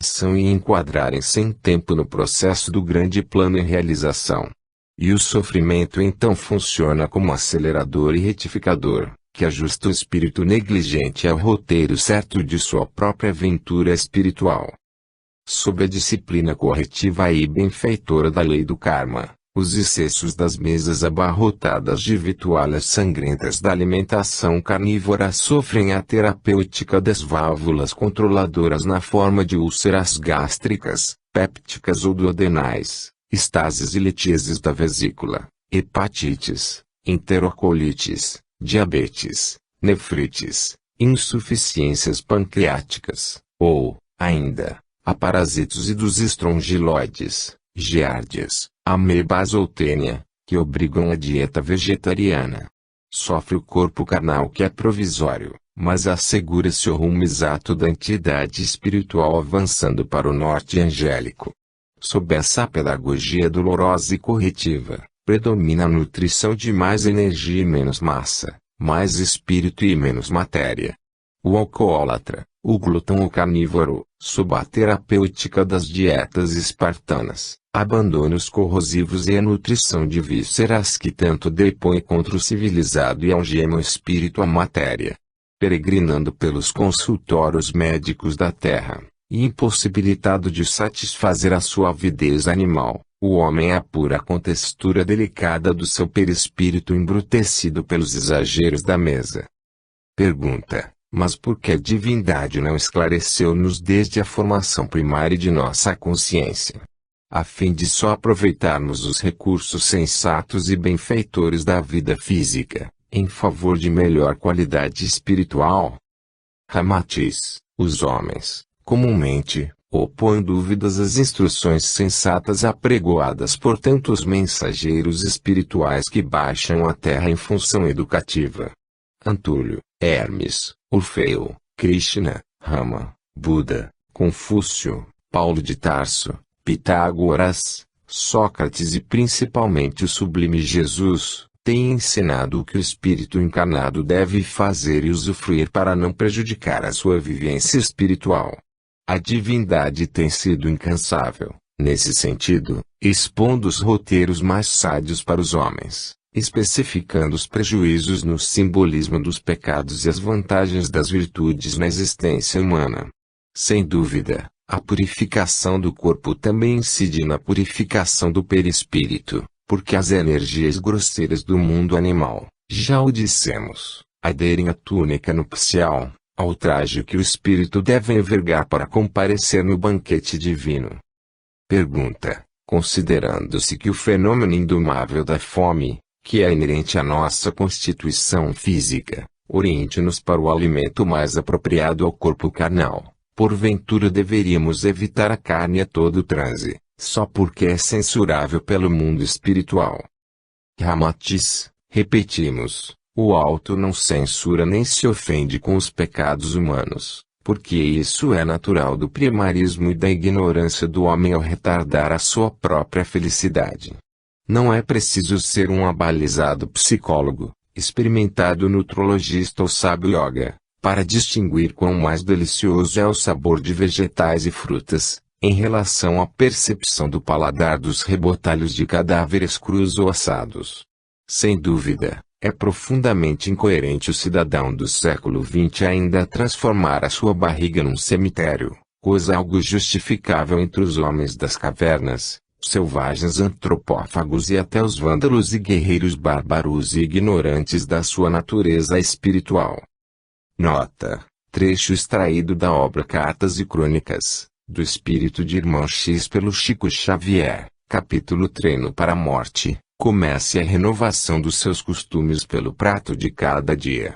e enquadrarem-se em tempo no processo do grande plano em realização. E o sofrimento então funciona como acelerador e retificador, que ajusta o espírito negligente ao roteiro certo de sua própria aventura espiritual. Sob a disciplina corretiva e benfeitora da lei do karma, os excessos das mesas abarrotadas de vitualhas sangrentas da alimentação carnívora sofrem a terapêutica das válvulas controladoras na forma de úlceras gástricas, pépticas ou duodenais, estases e litíases da vesícula, hepatites, enterocolites, diabetes, nefrites, insuficiências pancreáticas, ou, ainda, a parasitos e dos estrongiloides, giardias, amebas ou tênia, que obrigam a dieta vegetariana. Sofre o corpo carnal que é provisório, mas assegura-se o rumo exato da entidade espiritual avançando para o norte angélico. Sob essa pedagogia dolorosa e corretiva, predomina a nutrição de mais energia e menos massa, mais espírito e menos matéria. O alcoólatra, o glutão ou carnívoro, sob a terapêutica das dietas espartanas, abandona os corrosivos e a nutrição de vísceras que tanto depõe contra o civilizado e algema o espírito à matéria. Peregrinando pelos consultórios médicos da terra, e impossibilitado de satisfazer a sua avidez animal, o homem apura com textura delicada do seu perispírito embrutecido pelos exageros da mesa. Pergunta: mas por que a divindade não esclareceu-nos desde a formação primária de nossa consciência, a fim de só aproveitarmos os recursos sensatos e benfeitores da vida física, em favor de melhor qualidade espiritual? Ramatiz: os homens, comumente, opõem dúvidas às instruções sensatas apregoadas por tantos mensageiros espirituais que baixam à terra em função educativa. Antúlio, Hermes, Orfeu, Krishna, Rama, Buda, Confúcio, Paulo de Tarso, Pitágoras, Sócrates e principalmente o sublime Jesus, têm ensinado o que o espírito encarnado deve fazer e usufruir para não prejudicar a sua vivência espiritual. A divindade tem sido incansável, nesse sentido, expondo os roteiros mais sádios para os homens, especificando os prejuízos no simbolismo dos pecados e as vantagens das virtudes na existência humana. Sem dúvida, a purificação do corpo também incide na purificação do perispírito, porque as energias grosseiras do mundo animal, já o dissemos, aderem à túnica nupcial, ao traje que o espírito deve envergar para comparecer no banquete divino. Pergunta: considerando-se que o fenômeno indomável da fome, que é inerente à nossa constituição física, oriente-nos para o alimento mais apropriado ao corpo carnal, porventura deveríamos evitar a carne a todo transe, só porque é censurável pelo mundo espiritual? Ramatiz: repetimos, o alto não censura nem se ofende com os pecados humanos, porque isso é natural do primarismo e da ignorância do homem ao retardar a sua própria felicidade. Não é preciso ser um abalizado psicólogo, experimentado nutrologista ou sábio yoga, para distinguir quão mais delicioso é o sabor de vegetais e frutas, em relação à percepção do paladar dos rebotalhos de cadáveres crus ou assados. Sem dúvida, é profundamente incoerente o cidadão do século XX ainda transformar a sua barriga num cemitério, coisa algo justificável entre os homens das cavernas, selvagens antropófagos e até os vândalos e guerreiros bárbaros e ignorantes da sua natureza espiritual. Nota: trecho extraído da obra Cartas e Crônicas, do Espírito de Irmão X pelo Chico Xavier, capítulo Treino para a Morte. Comece a renovação dos seus costumes pelo prato de cada dia.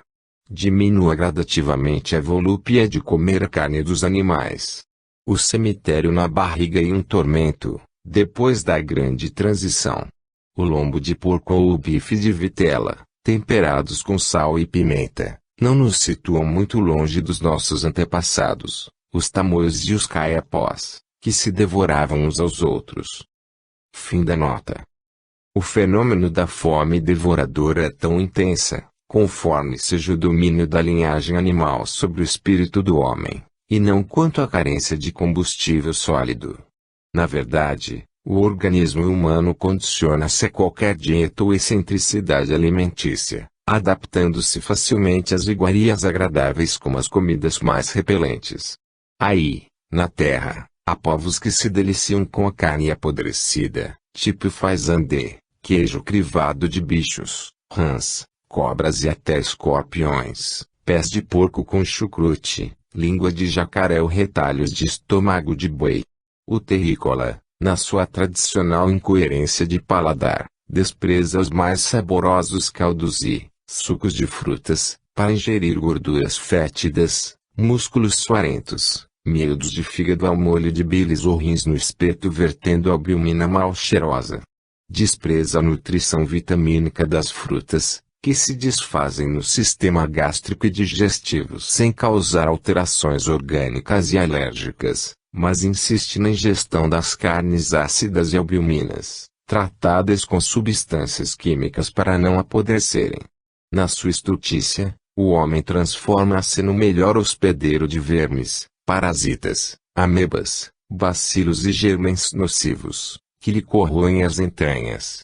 Diminua gradativamente a volúpia de comer a carne dos animais. O cemitério na barriga e um tormento, depois da grande transição. O lombo de porco ou o bife de vitela, temperados com sal e pimenta, não nos situam muito longe dos nossos antepassados, os tamoios e os caiapós, que se devoravam uns aos outros. Fim da nota. O fenômeno da fome devoradora é tão intensa, conforme seja o domínio da linhagem animal sobre o espírito do homem, e não quanto à carência de combustível sólido. Na verdade, o organismo humano condiciona-se a qualquer dieta ou excentricidade alimentícia, adaptando-se facilmente às iguarias agradáveis como as comidas mais repelentes. Aí, na Terra, há povos que se deliciam com a carne apodrecida, tipo faisandé, queijo crivado de bichos, rãs, cobras e até escorpiões, pés de porco com chucrute, língua de jacaré ou retalhos de estômago de boi. O terrícola, na sua tradicional incoerência de paladar, despreza os mais saborosos caldos e sucos de frutas, para ingerir gorduras fétidas, músculos suarentos, miúdos de fígado ao molho de bilis ou rins no espeto vertendo albumina mal cheirosa. Despreza a nutrição vitamínica das frutas, que se desfazem no sistema gástrico e digestivo sem causar alterações orgânicas e alérgicas, mas insiste na ingestão das carnes ácidas e albuminas, tratadas com substâncias químicas para não apodrecerem. Na sua estultícia, o homem transforma-se no melhor hospedeiro de vermes, parasitas, amebas, bacilos e germens nocivos, que lhe corroem as entranhas.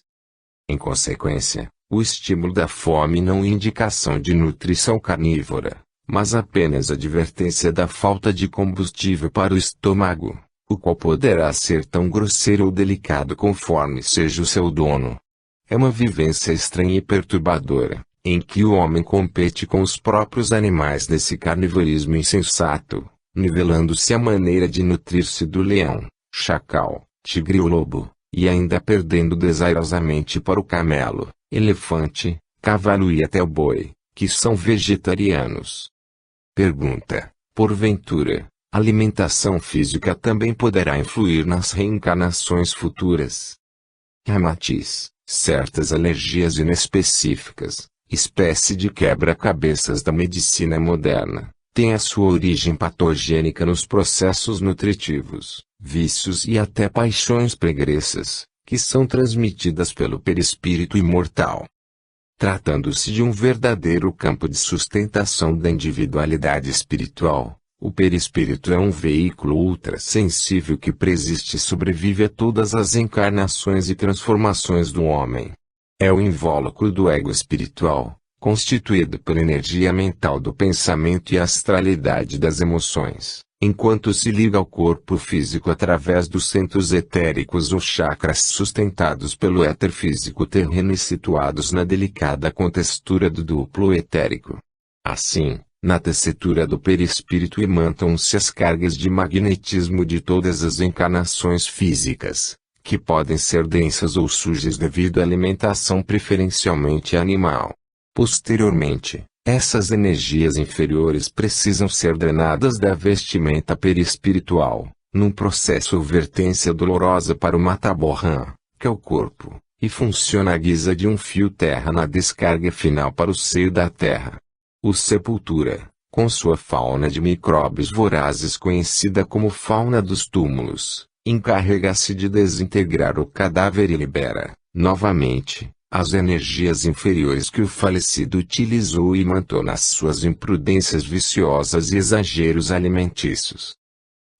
Em consequência, o estímulo da fome não é indicação de nutrição carnívora, mas apenas advertência da falta de combustível para o estômago, o qual poderá ser tão grosseiro ou delicado conforme seja o seu dono. É uma vivência estranha e perturbadora, em que o homem compete com os próprios animais nesse carnivorismo insensato, nivelando-se a maneira de nutrir-se do leão, chacal, tigre ou lobo, e ainda perdendo desairosamente para o camelo, elefante, cavalo e até o boi, que são vegetarianos. Pergunta: porventura, alimentação física também poderá influir nas reencarnações futuras? Ramatiz: certas alergias inespecíficas, espécie de quebra-cabeças da medicina moderna, têm a sua origem patogênica nos processos nutritivos, vícios e até paixões pregressas, que são transmitidas pelo perispírito imortal. Tratando-se de um verdadeiro campo de sustentação da individualidade espiritual, o perispírito é um veículo ultrassensível que persiste e sobrevive a todas as encarnações e transformações do homem. É o invólucro do ego espiritual, constituído pela energia mental do pensamento e a astralidade das emoções, enquanto se liga ao corpo físico através dos centros etéricos ou chakras sustentados pelo éter físico terreno e situados na delicada contextura do duplo etérico. Assim, na tessitura do perispírito imantam-se as cargas de magnetismo de todas as encarnações físicas, que podem ser densas ou sujas devido à alimentação preferencialmente animal. Posteriormente, essas energias inferiores precisam ser drenadas da vestimenta perispiritual, num processo vertência dolorosa para o mataborran, que é o corpo, e funciona à guisa de um fio terra na descarga final para o seio da terra. O sepultura, com sua fauna de micróbios vorazes conhecida como fauna dos túmulos, encarrega-se de desintegrar o cadáver e libera, novamente, as energias inferiores que o falecido utilizou e mantou nas suas imprudências viciosas e exageros alimentícios.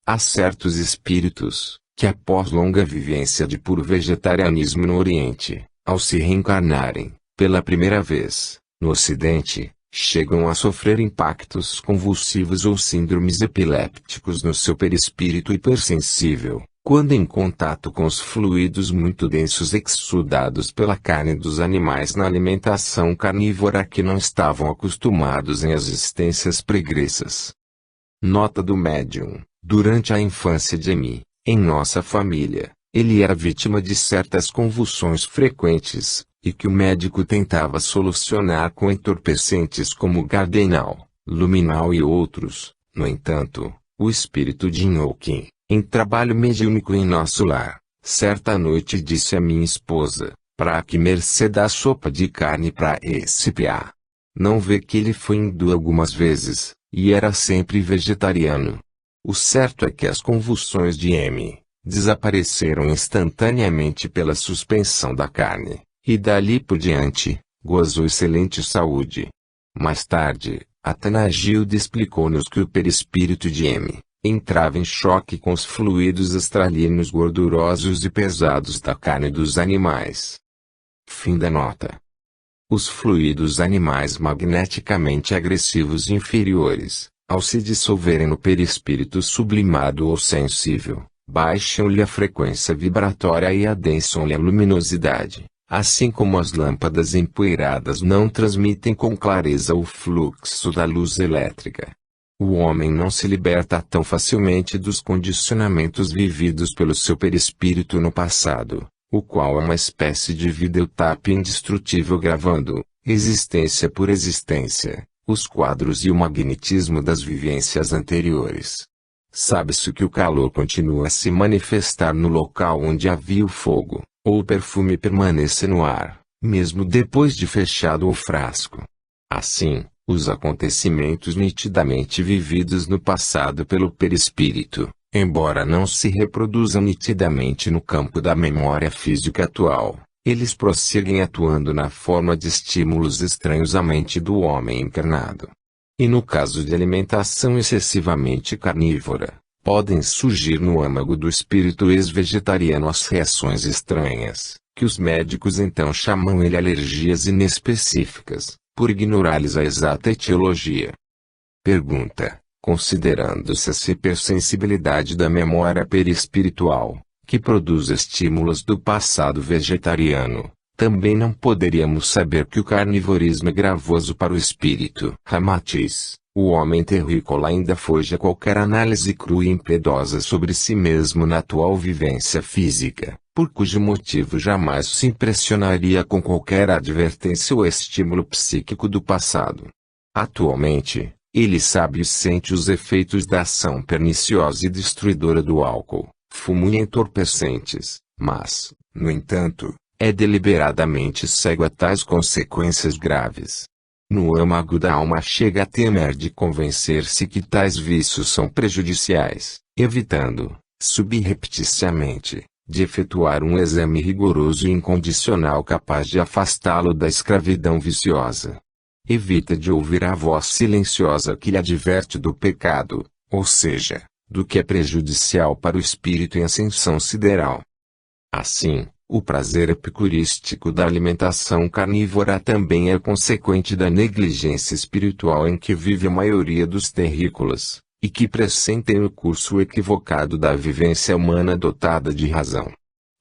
Há certos espíritos, que após longa vivência de puro vegetarianismo no Oriente, ao se reencarnarem, pela primeira vez, no Ocidente, chegam a sofrer impactos convulsivos ou síndromes epilépticos no seu perispírito hipersensível, quando em contato com os fluidos muito densos exudados pela carne dos animais na alimentação carnívora que não estavam acostumados em existências pregressas. Nota do médium: durante a infância de M, em nossa família, ele era vítima de certas convulsões frequentes, e que o médico tentava solucionar com entorpecentes como Gardenal, Luminal e outros. No entanto, o espírito de Inhokin, em trabalho mediúnico em nosso lar, certa noite disse a minha esposa, para que mercê dá sopa de carne para esse piá. Não vê que ele foi hindu algumas vezes, e era sempre vegetariano. O certo é que as convulsões de M desapareceram instantaneamente pela suspensão da carne, e dali por diante, gozou excelente saúde. Mais tarde, Atanagildo explicou-nos que o perispírito de M entrava em choque com os fluidos estralinos gordurosos e pesados da carne dos animais. Fim da nota. Os fluidos animais magneticamente agressivos inferiores, ao se dissolverem no perispírito sublimado ou sensível, baixam-lhe a frequência vibratória e adensam-lhe a luminosidade, assim como as lâmpadas empoeiradas não transmitem com clareza o fluxo da luz elétrica. O homem não se liberta tão facilmente dos condicionamentos vividos pelo seu perispírito no passado, o qual é uma espécie de videotape indestrutível gravando, existência por existência, os quadros e o magnetismo das vivências anteriores. Sabe-se que o calor continua a se manifestar no local onde havia o fogo, ou o perfume permanece no ar, mesmo depois de fechado o frasco. Assim, os acontecimentos nitidamente vividos no passado pelo perispírito, embora não se reproduzam nitidamente no campo da memória física atual, eles prosseguem atuando na forma de estímulos estranhos à mente do homem encarnado. E no caso de alimentação excessivamente carnívora, podem surgir no âmago do espírito ex-vegetariano as reações estranhas, que os médicos então chamam de alergias inespecíficas, por ignorar-lhes a exata etiologia. Pergunta: considerando-se a hipersensibilidade da memória perispiritual, que produz estímulos do passado vegetariano, também não poderíamos saber que o carnivorismo é gravoso para o espírito. Ramatiz: o homem terrícola ainda foge a qualquer análise crua e impiedosa sobre si mesmo na atual vivência física, por cujo motivo jamais se impressionaria com qualquer advertência ou estímulo psíquico do passado. Atualmente, ele sabe e sente os efeitos da ação perniciosa e destruidora do álcool, fumo e entorpecentes, mas, no entanto, é deliberadamente cego a tais consequências graves. No âmago da alma chega a temer de convencer-se que tais vícios são prejudiciais, evitando, subrepticiamente, de efetuar um exame rigoroso e incondicional capaz de afastá-lo da escravidão viciosa. Evita de ouvir a voz silenciosa que lhe adverte do pecado, ou seja, do que é prejudicial para o espírito em ascensão sideral. Assim, o prazer epicurístico da alimentação carnívora também é consequente da negligência espiritual em que vive a maioria dos terrícolas, e que pressentem o curso equivocado da vivência humana dotada de razão.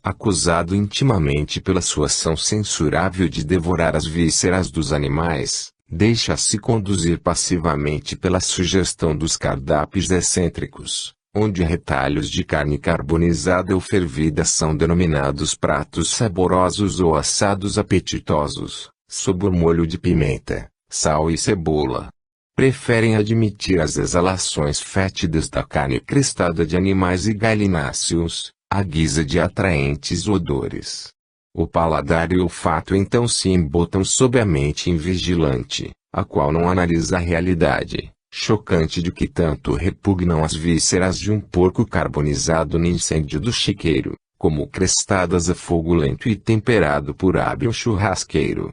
Acusado intimamente pela sua ação censurável de devorar as vísceras dos animais, deixa-se conduzir passivamente pela sugestão dos cardápios excêntricos, onde retalhos de carne carbonizada ou fervida são denominados pratos saborosos ou assados apetitosos, sob o molho de pimenta, sal e cebola. Preferem admitir as exalações fétidas da carne crestada de animais e galináceos, à guisa de atraentes odores. O paladar e o olfato então se embotam sob a mente invigilante, a qual não analisa a realidade chocante de que tanto repugnam as vísceras de um porco carbonizado no incêndio do chiqueiro, como crestadas a fogo lento e temperado por hábil churrasqueiro.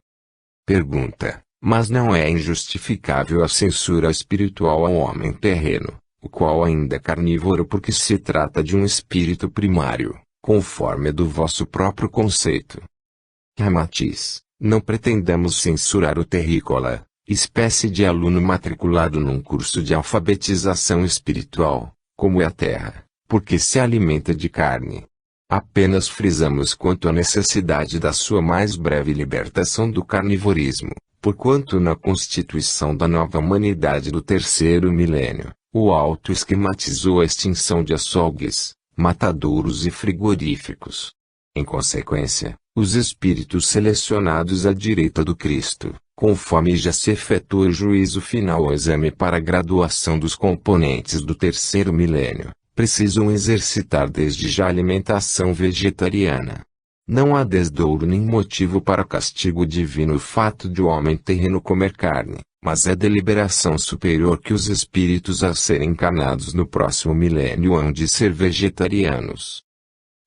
Pergunta: mas não é injustificável a censura espiritual ao homem terreno, o qual ainda é carnívoro porque se trata de um espírito primário, conforme do vosso próprio conceito? Ramatiz: não pretendamos censurar o terrícola, espécie de aluno matriculado num curso de alfabetização espiritual, como é a terra, porque se alimenta de carne. Apenas frisamos quanto à necessidade da sua mais breve libertação do carnivorismo, porquanto na constituição da nova humanidade do terceiro milênio, o alto esquematizou a extinção de açougues, matadouros e frigoríficos. Em consequência, os espíritos selecionados à direita do Cristo, conforme já se efetua o juízo final ou exame para a graduação dos componentes do terceiro milênio, precisam exercitar desde já a alimentação vegetariana. Não há desdouro nem motivo para castigo divino o fato de o homem terreno comer carne, mas é deliberação superior que os espíritos a serem encarnados no próximo milênio hão de ser vegetarianos.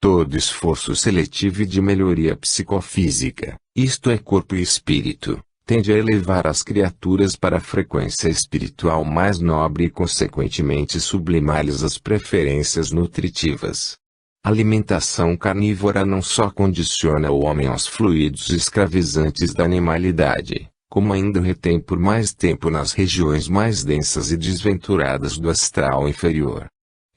Todo esforço seletivo e de melhoria psicofísica, isto é corpo e espírito, tende a elevar as criaturas para a frequência espiritual mais nobre e consequentemente sublimar-lhes as preferências nutritivas. A alimentação carnívora não só condiciona o homem aos fluidos escravizantes da animalidade, como ainda o retém por mais tempo nas regiões mais densas e desventuradas do astral inferior.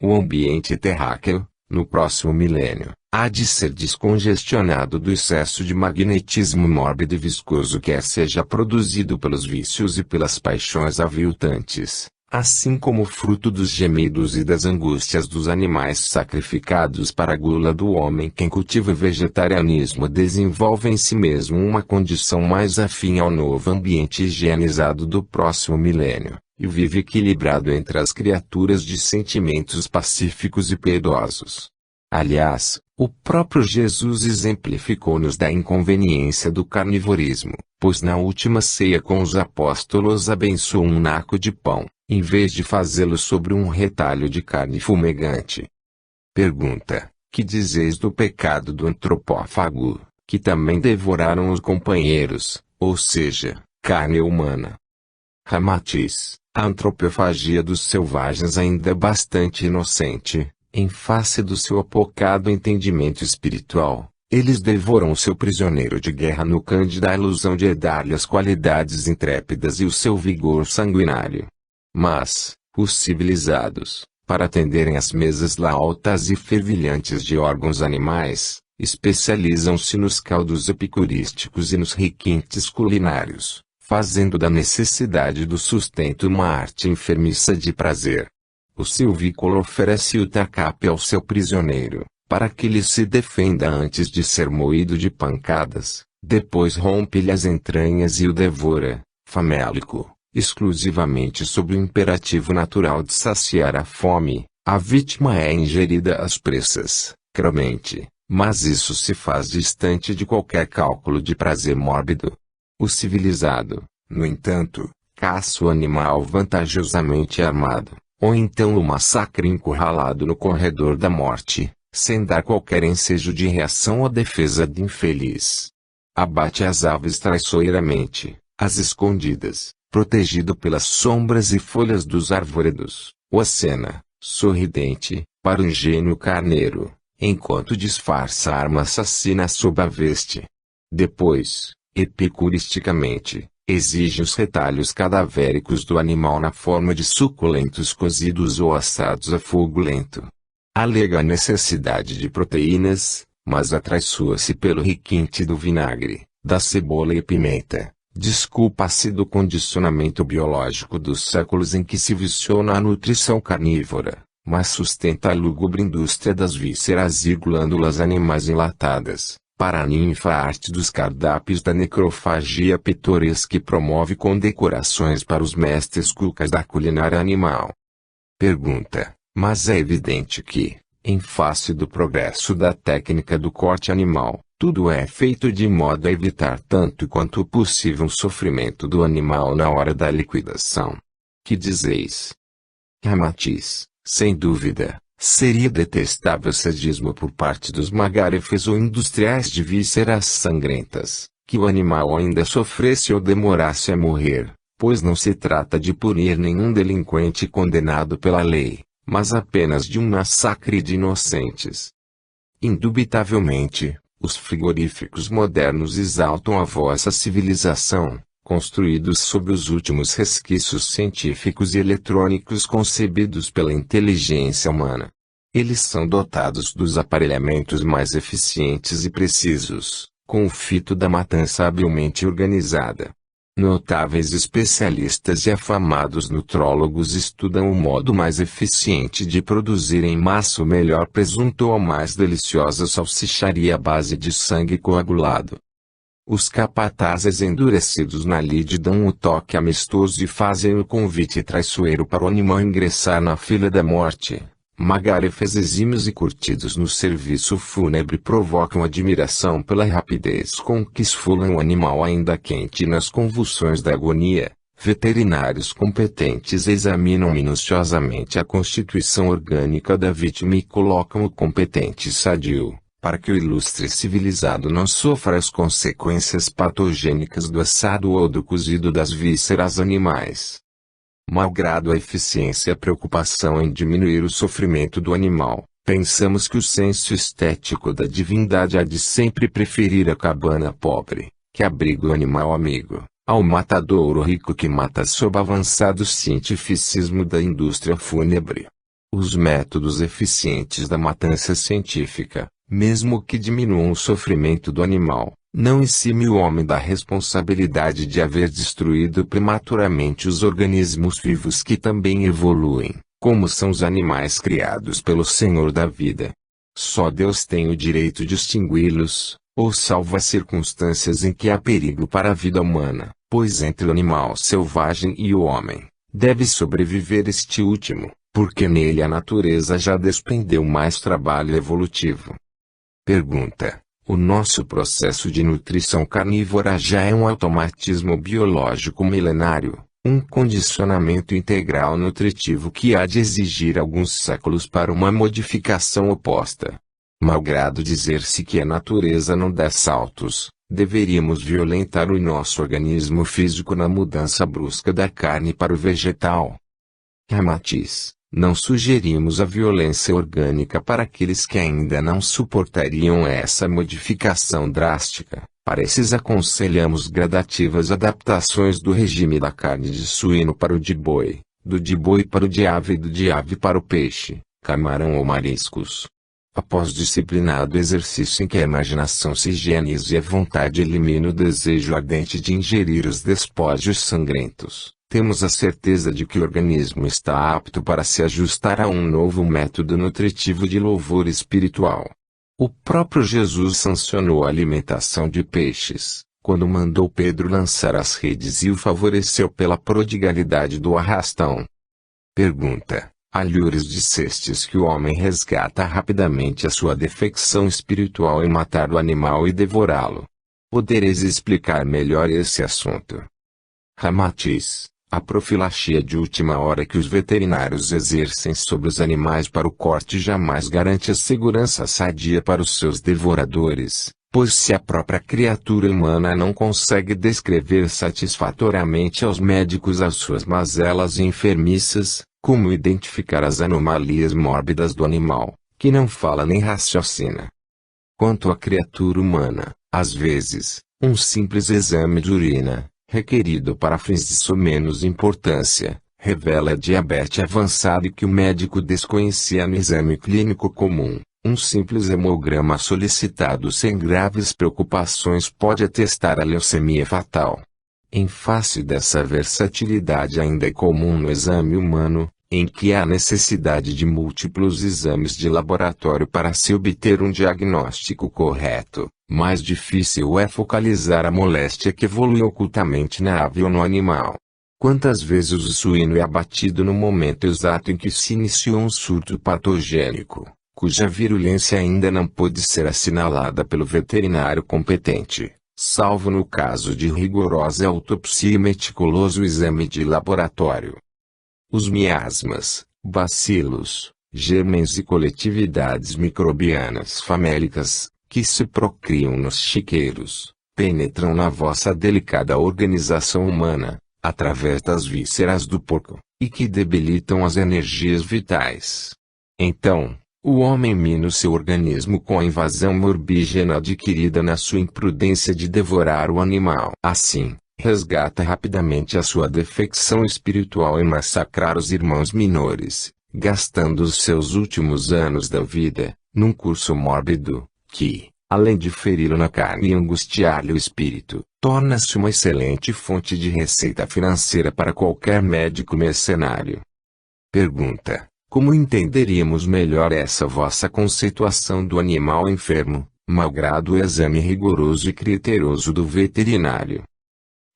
O ambiente terráqueo, no próximo milênio, há de ser descongestionado do excesso de magnetismo mórbido e viscoso quer seja produzido pelos vícios e pelas paixões aviltantes, assim como fruto dos gemidos e das angústias dos animais sacrificados para a gula do homem. Quem cultiva o vegetarianismo desenvolve em si mesmo uma condição mais afim ao novo ambiente higienizado do próximo milênio, e vive equilibrado entre as criaturas de sentimentos pacíficos e piedosos. Aliás, o próprio Jesus exemplificou-nos da inconveniência do carnivorismo, pois na última ceia com os apóstolos abençoou um naco de pão, em vez de fazê-lo sobre um retalho de carne fumegante. Pergunta: que dizeis do pecado do antropófago, que também devoraram os companheiros, ou seja, carne humana? Ramatiz: a antropofagia dos selvagens ainda é bastante inocente, em face do seu apocado entendimento espiritual. Eles devoram o seu prisioneiro de guerra no cândida ilusão de dar-lhe as qualidades intrépidas e o seu vigor sanguinário. Mas, os civilizados, para atenderem às mesas lautas e fervilhantes de órgãos animais, especializam-se nos caldos epicurísticos e nos requintes culinários, fazendo da necessidade do sustento uma arte enfermiça de prazer. O silvícola oferece o tacape ao seu prisioneiro, para que ele se defenda antes de ser moído de pancadas, depois rompe-lhe as entranhas e o devora, famélico, exclusivamente sob o imperativo natural de saciar a fome. A vítima é ingerida às pressas, cramente, mas isso se faz distante de qualquer cálculo de prazer mórbido. O civilizado, no entanto, caça o animal vantajosamente armado, ou então o massacra encurralado no corredor da morte, sem dar qualquer ensejo de reação ou defesa de infeliz. Abate as aves traiçoeiramente, às escondidas, protegido pelas sombras e folhas dos arvoredos, ou acena, sorridente, para o ingênuo carneiro, enquanto disfarça a arma assassina sob a veste. Depois, epicuristicamente, exige os retalhos cadavéricos do animal na forma de suculentos cozidos ou assados a fogo lento. Alega a necessidade de proteínas, mas atraiçoa-se pelo requinte do vinagre, da cebola e pimenta. Desculpa-se do condicionamento biológico dos séculos em que se viciona a nutrição carnívora, mas sustenta a lúgubre indústria das vísceras e glândulas animais enlatadas, para a ninfa arte dos cardápios da necrofagia pitoresca que promove condecorações para os mestres cucas da culinária animal. Pergunta: mas é evidente que, em face do progresso da técnica do corte animal, tudo é feito de modo a evitar tanto quanto possível o sofrimento do animal na hora da liquidação. Que dizeis? Ramatiz: sem dúvida, seria detestável sadismo por parte dos magarefes ou industriais de vísceras sangrentas, que o animal ainda sofresse ou demorasse a morrer, pois não se trata de punir nenhum delinquente condenado pela lei, mas apenas de um massacre de inocentes. Indubitavelmente, os frigoríficos modernos exaltam a vossa civilização, construídos sob os últimos resquícios científicos e eletrônicos concebidos pela inteligência humana. Eles são dotados dos aparelhamentos mais eficientes e precisos, com o fito da matança habilmente organizada. Notáveis especialistas e afamados nutrólogos estudam o modo mais eficiente de produzir em massa o melhor presunto ou a mais deliciosa salsicharia à base de sangue coagulado. Os capatazes endurecidos na lide dão o toque amistoso e fazem o convite traiçoeiro para o animal ingressar na fila da morte. Magarefes exímios e curtidos no serviço fúnebre provocam admiração pela rapidez com que esfolam o animal ainda quente nas convulsões da agonia. Veterinários competentes examinam minuciosamente a constituição orgânica da vítima e colocam o competente sadio, para que o ilustre civilizado não sofra as consequências patogênicas do assado ou do cozido das vísceras animais. Malgrado a eficiência e a preocupação em diminuir o sofrimento do animal, pensamos que o senso estético da divindade há de sempre preferir a cabana pobre, que abriga o animal amigo, ao matadouro rico que mata sob avançado cientificismo da indústria fúnebre. Os métodos eficientes da matança científica, mesmo que diminuam o sofrimento do animal, não exime o homem da responsabilidade de haver destruído prematuramente os organismos vivos que também evoluem, como são os animais criados pelo Senhor da vida. Só Deus tem o direito de extingui-los, ou salvo as circunstâncias em que há perigo para a vida humana, pois entre o animal selvagem e o homem, deve sobreviver este último, porque nele a natureza já despendeu mais trabalho evolutivo. Pergunta: o nosso processo de nutrição carnívora já é um automatismo biológico milenário, um condicionamento integral nutritivo que há de exigir alguns séculos para uma modificação oposta? Malgrado dizer-se que a natureza não dá saltos, deveríamos violentar o nosso organismo físico na mudança brusca da carne para o vegetal. Ramatiz: não sugerimos a violência orgânica para aqueles que ainda não suportariam essa modificação drástica. Para esses aconselhamos gradativas adaptações do regime da carne de suíno para o de boi, do de boi para o de ave e do de ave para o peixe, camarão ou mariscos. Após disciplinado exercício em que a imaginação se higienize e a vontade elimine o desejo ardente de ingerir os despojos sangrentos, temos a certeza de que o organismo está apto para se ajustar a um novo método nutritivo de louvor espiritual. O próprio Jesus sancionou a alimentação de peixes, quando mandou Pedro lançar as redes e o favoreceu pela prodigalidade do arrastão. Pergunta: Alhures dissestes que o homem resgata rapidamente a sua defecção espiritual em matar o animal e devorá-lo. Podereis explicar melhor esse assunto? Ramatiz: a profilaxia de última hora que os veterinários exercem sobre os animais para o corte jamais garante a segurança sadia para os seus devoradores, pois se a própria criatura humana não consegue descrever satisfatoriamente aos médicos as suas mazelas e enfermiças, como identificar as anomalias mórbidas do animal, que não fala nem raciocina? Quanto à criatura humana, às vezes, um simples exame de urina, requerido para fins de somenos importância, revela diabetes avançado e que o médico desconhecia no exame clínico comum. Um simples hemograma solicitado sem graves preocupações pode atestar a leucemia fatal. Em face dessa versatilidade ainda é comum no exame humano, em que há necessidade de múltiplos exames de laboratório para se obter um diagnóstico correto, mais difícil é focalizar a moléstia que evolui ocultamente na ave ou no animal. Quantas vezes o suíno é abatido no momento exato em que se iniciou um surto patogênico, cuja virulência ainda não pôde ser assinalada pelo veterinário competente, salvo no caso de rigorosa autopsia e meticuloso exame de laboratório. Os miasmas, bacilos, gérmens e coletividades microbianas famélicas, que se procriam nos chiqueiros, penetram na vossa delicada organização humana, através das vísceras do porco, e que debilitam as energias vitais. Então, o homem mina o seu organismo com a invasão morbígena adquirida na sua imprudência de devorar o animal. Assim, resgata rapidamente a sua defecção espiritual em massacrar os irmãos menores, gastando os seus últimos anos da vida, num curso mórbido, que, além de feri-lo na carne e angustiar-lhe o espírito, torna-se uma excelente fonte de receita financeira para qualquer médico mercenário. Pergunta: como entenderíamos melhor essa vossa conceituação do animal enfermo, malgrado o exame rigoroso e criterioso do veterinário?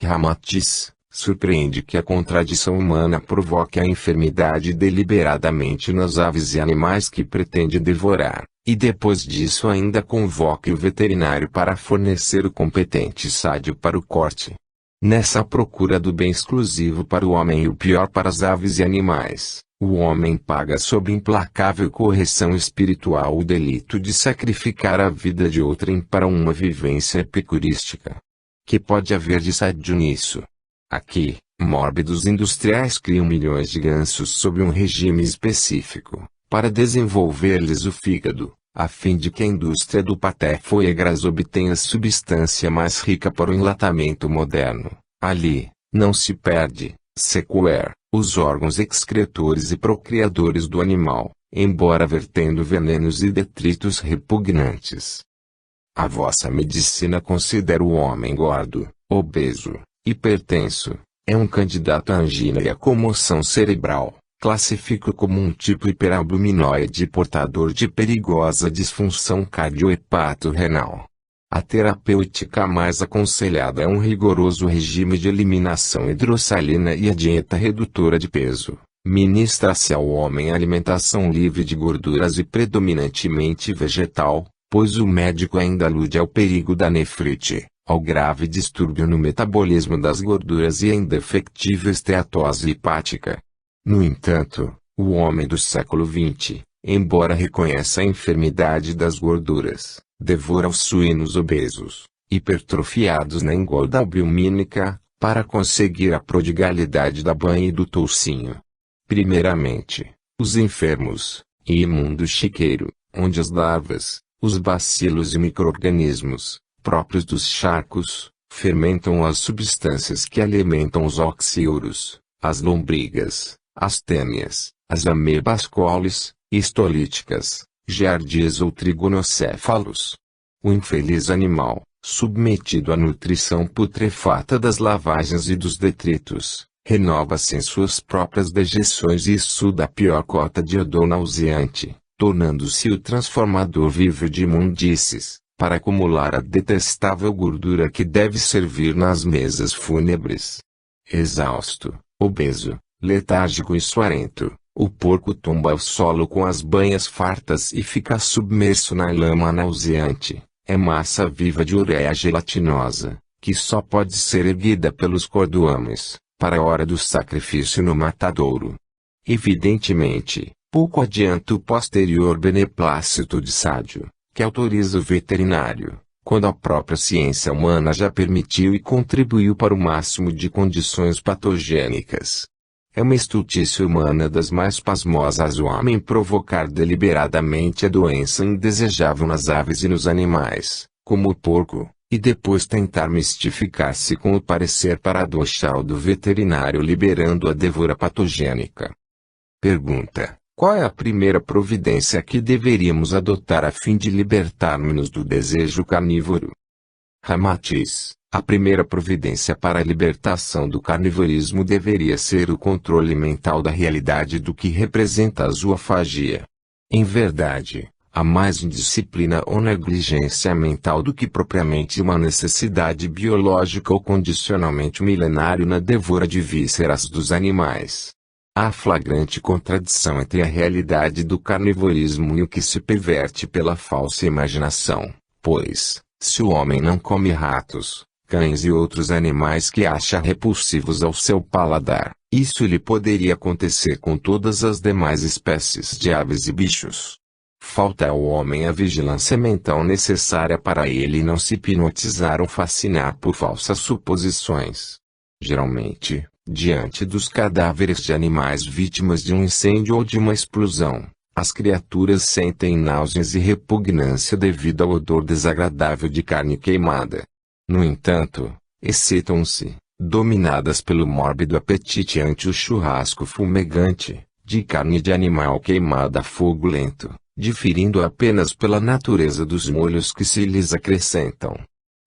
Ramatiz: surpreende que a contradição humana provoque a enfermidade deliberadamente nas aves e animais que pretende devorar, e depois disso ainda convoque o veterinário para fornecer o competente sádio para o corte. Nessa procura do bem exclusivo para o homem e o pior para as aves e animais, O homem paga sob implacável correção espiritual o delito de sacrificar a vida de outrem para uma vivência epicurística. Que pode haver de sádio nisso? Aqui, mórbidos industriais criam milhões de gansos sob um regime específico, para desenvolver-lhes o fígado, a fim de que a indústria do paté foie gras obtenha substância mais rica para o enlatamento moderno. Ali, não se perde, sequer, os órgãos excretores e procriadores do animal, embora vertendo venenos e detritos repugnantes. A vossa medicina considera o homem gordo, obeso, hipertenso, é um candidato à angina e à comoção cerebral, classifica como um tipo hiperalbuminoide portador de perigosa disfunção cardiohepato-renal. A terapêutica mais aconselhada é um rigoroso regime de eliminação hidrossalina e a dieta redutora de peso. Ministra-se ao homem alimentação livre de gorduras e predominantemente vegetal, pois o médico ainda alude ao perigo da nefrite, ao grave distúrbio no metabolismo das gorduras e à indefectível esteatose hepática. No entanto, o homem do século XX, embora reconheça a enfermidade das gorduras, devora os suínos obesos, hipertrofiados na engorda albumínica, para conseguir a prodigalidade da banha e do toucinho. Primeiramente, os enfermos, e imundo chiqueiro, onde as larvas, os bacilos e micro-organismos, próprios dos charcos, fermentam as substâncias que alimentam os oxiuros, as lombrigas, as têmias, as amebas colis, histolíticas, giardias ou trigonocéfalos. O infeliz animal, submetido à nutrição putrefata das lavagens e dos detritos, renova-se em suas próprias dejeções e exuda a pior cota de odor nauseante, tornando-se o transformador vivo de imundícies, para acumular a detestável gordura que deve servir nas mesas fúnebres. Exausto, obeso, letárgico e suarento, o porco tomba ao solo com as banhas fartas e fica submerso na lama nauseante. É massa viva de ureia gelatinosa, que só pode ser erguida pelos cordoames, para a hora do sacrifício no matadouro. Evidentemente, pouco adianta o posterior beneplácito de Sádio, que autoriza o veterinário, quando a própria ciência humana já permitiu e contribuiu para o máximo de condições patogênicas. É uma estultícia humana das mais pasmosas o homem provocar deliberadamente a doença indesejável nas aves e nos animais, como o porco, e depois tentar mistificar-se com o parecer paradoxal do veterinário liberando a devora patogênica. Pergunta: qual é a primeira providência que deveríamos adotar a fim de libertar-nos do desejo carnívoro? Ramatiz: a primeira providência para a libertação do carnivorismo deveria ser o controle mental da realidade do que representa a zoofagia. Em verdade, há mais indisciplina ou negligência mental do que propriamente uma necessidade biológica ou condicionamento milenário na devora de vísceras dos animais. Há flagrante contradição entre a realidade do carnivorismo e o que se perverte pela falsa imaginação, pois, se o homem não come ratos, cães e outros animais que acha repulsivos ao seu paladar, isso lhe poderia acontecer com todas as demais espécies de aves e bichos. Falta ao homem a vigilância mental necessária para ele não se hipnotizar ou fascinar por falsas suposições. Geralmente, diante dos cadáveres de animais vítimas de um incêndio ou de uma explosão, as criaturas sentem náuseas e repugnância devido ao odor desagradável de carne queimada. No entanto, excitam-se, dominadas pelo mórbido apetite ante o churrasco fumegante, de carne de animal queimada a fogo lento, diferindo apenas pela natureza dos molhos que se lhes acrescentam.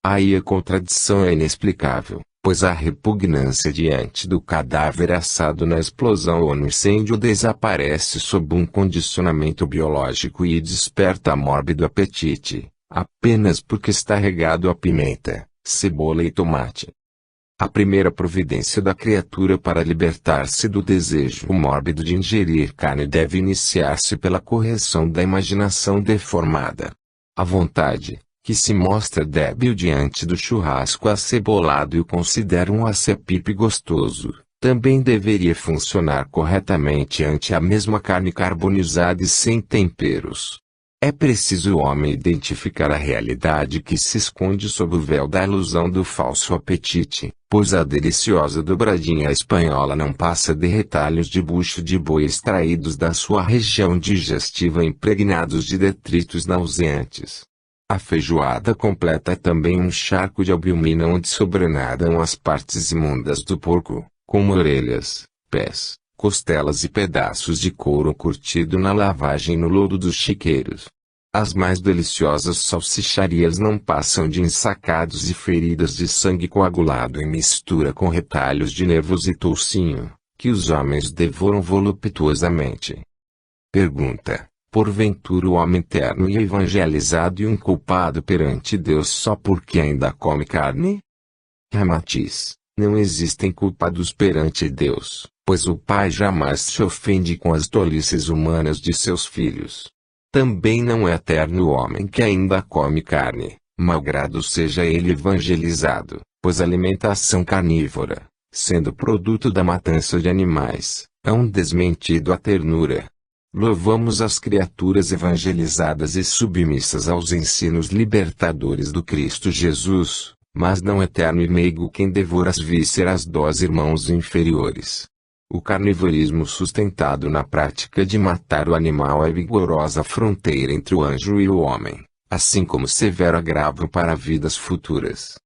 Aí a contradição é inexplicável, pois a repugnância diante do cadáver assado na explosão ou no incêndio desaparece sob um condicionamento biológico e desperta mórbido apetite, apenas porque está regado a pimenta, cebola e tomate. A primeira providência da criatura para libertar-se do desejo mórbido de ingerir carne deve iniciar-se pela correção da imaginação deformada. A vontade, que se mostra débil diante do churrasco acebolado e o considera um acepipe gostoso, também deveria funcionar corretamente ante a mesma carne carbonizada e sem temperos. É preciso o homem identificar a realidade que se esconde sob o véu da ilusão do falso apetite, pois a deliciosa dobradinha espanhola não passa de retalhos de bucho de boi extraídos da sua região digestiva impregnados de detritos nauseantes. A feijoada completa é também um charco de albumina onde sobrenadam as partes imundas do porco, como orelhas, pés, costelas e pedaços de couro curtido na lavagem no lodo dos chiqueiros. As mais deliciosas salsicharias não passam de ensacados e feridas de sangue coagulado em mistura com retalhos de nervos e toucinho, que os homens devoram voluptuosamente. Pergunta: porventura o homem terno e evangelizado e um culpado perante Deus só porque ainda come carne? Ramatiz: não existem culpados perante Deus, pois o Pai jamais se ofende com as tolices humanas de seus filhos. Também não é eterno o homem que ainda come carne, malgrado seja ele evangelizado, pois a alimentação carnívora, sendo produto da matança de animais, é um desmentido à ternura. Louvamos as criaturas evangelizadas e submissas aos ensinos libertadores do Cristo Jesus, mas não é eterno e meigo quem devora as vísceras dos irmãos inferiores. O carnivorismo sustentado na prática de matar o animal é vigorosa fronteira entre o anjo e o homem, assim como severo agravo para vidas futuras.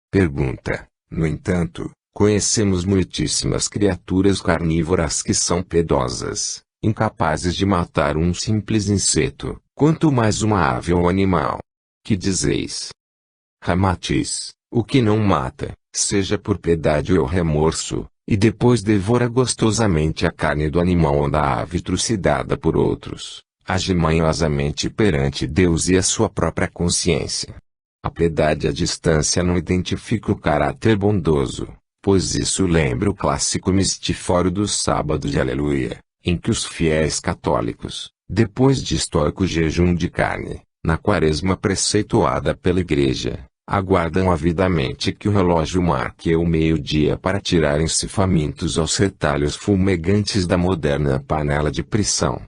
Pergunta: no entanto, conhecemos muitíssimas criaturas carnívoras que são piedosas, incapazes de matar um simples inseto, quanto mais uma ave ou animal. Que dizeis? Ramatiz: o que não mata, seja por piedade ou remorso, e depois devora gostosamente a carne do animal ou da ave trucidada por outros, age manhosamente perante Deus e a sua própria consciência. A piedade à distância não identifica o caráter bondoso, pois isso lembra o clássico mistifório do sábado de Aleluia, em que os fiéis católicos, depois de estoico jejum de carne, na quaresma preceituada pela Igreja, aguardam avidamente que o relógio marque o meio-dia para tirarem-se famintos aos retalhos fumegantes da moderna panela de pressão.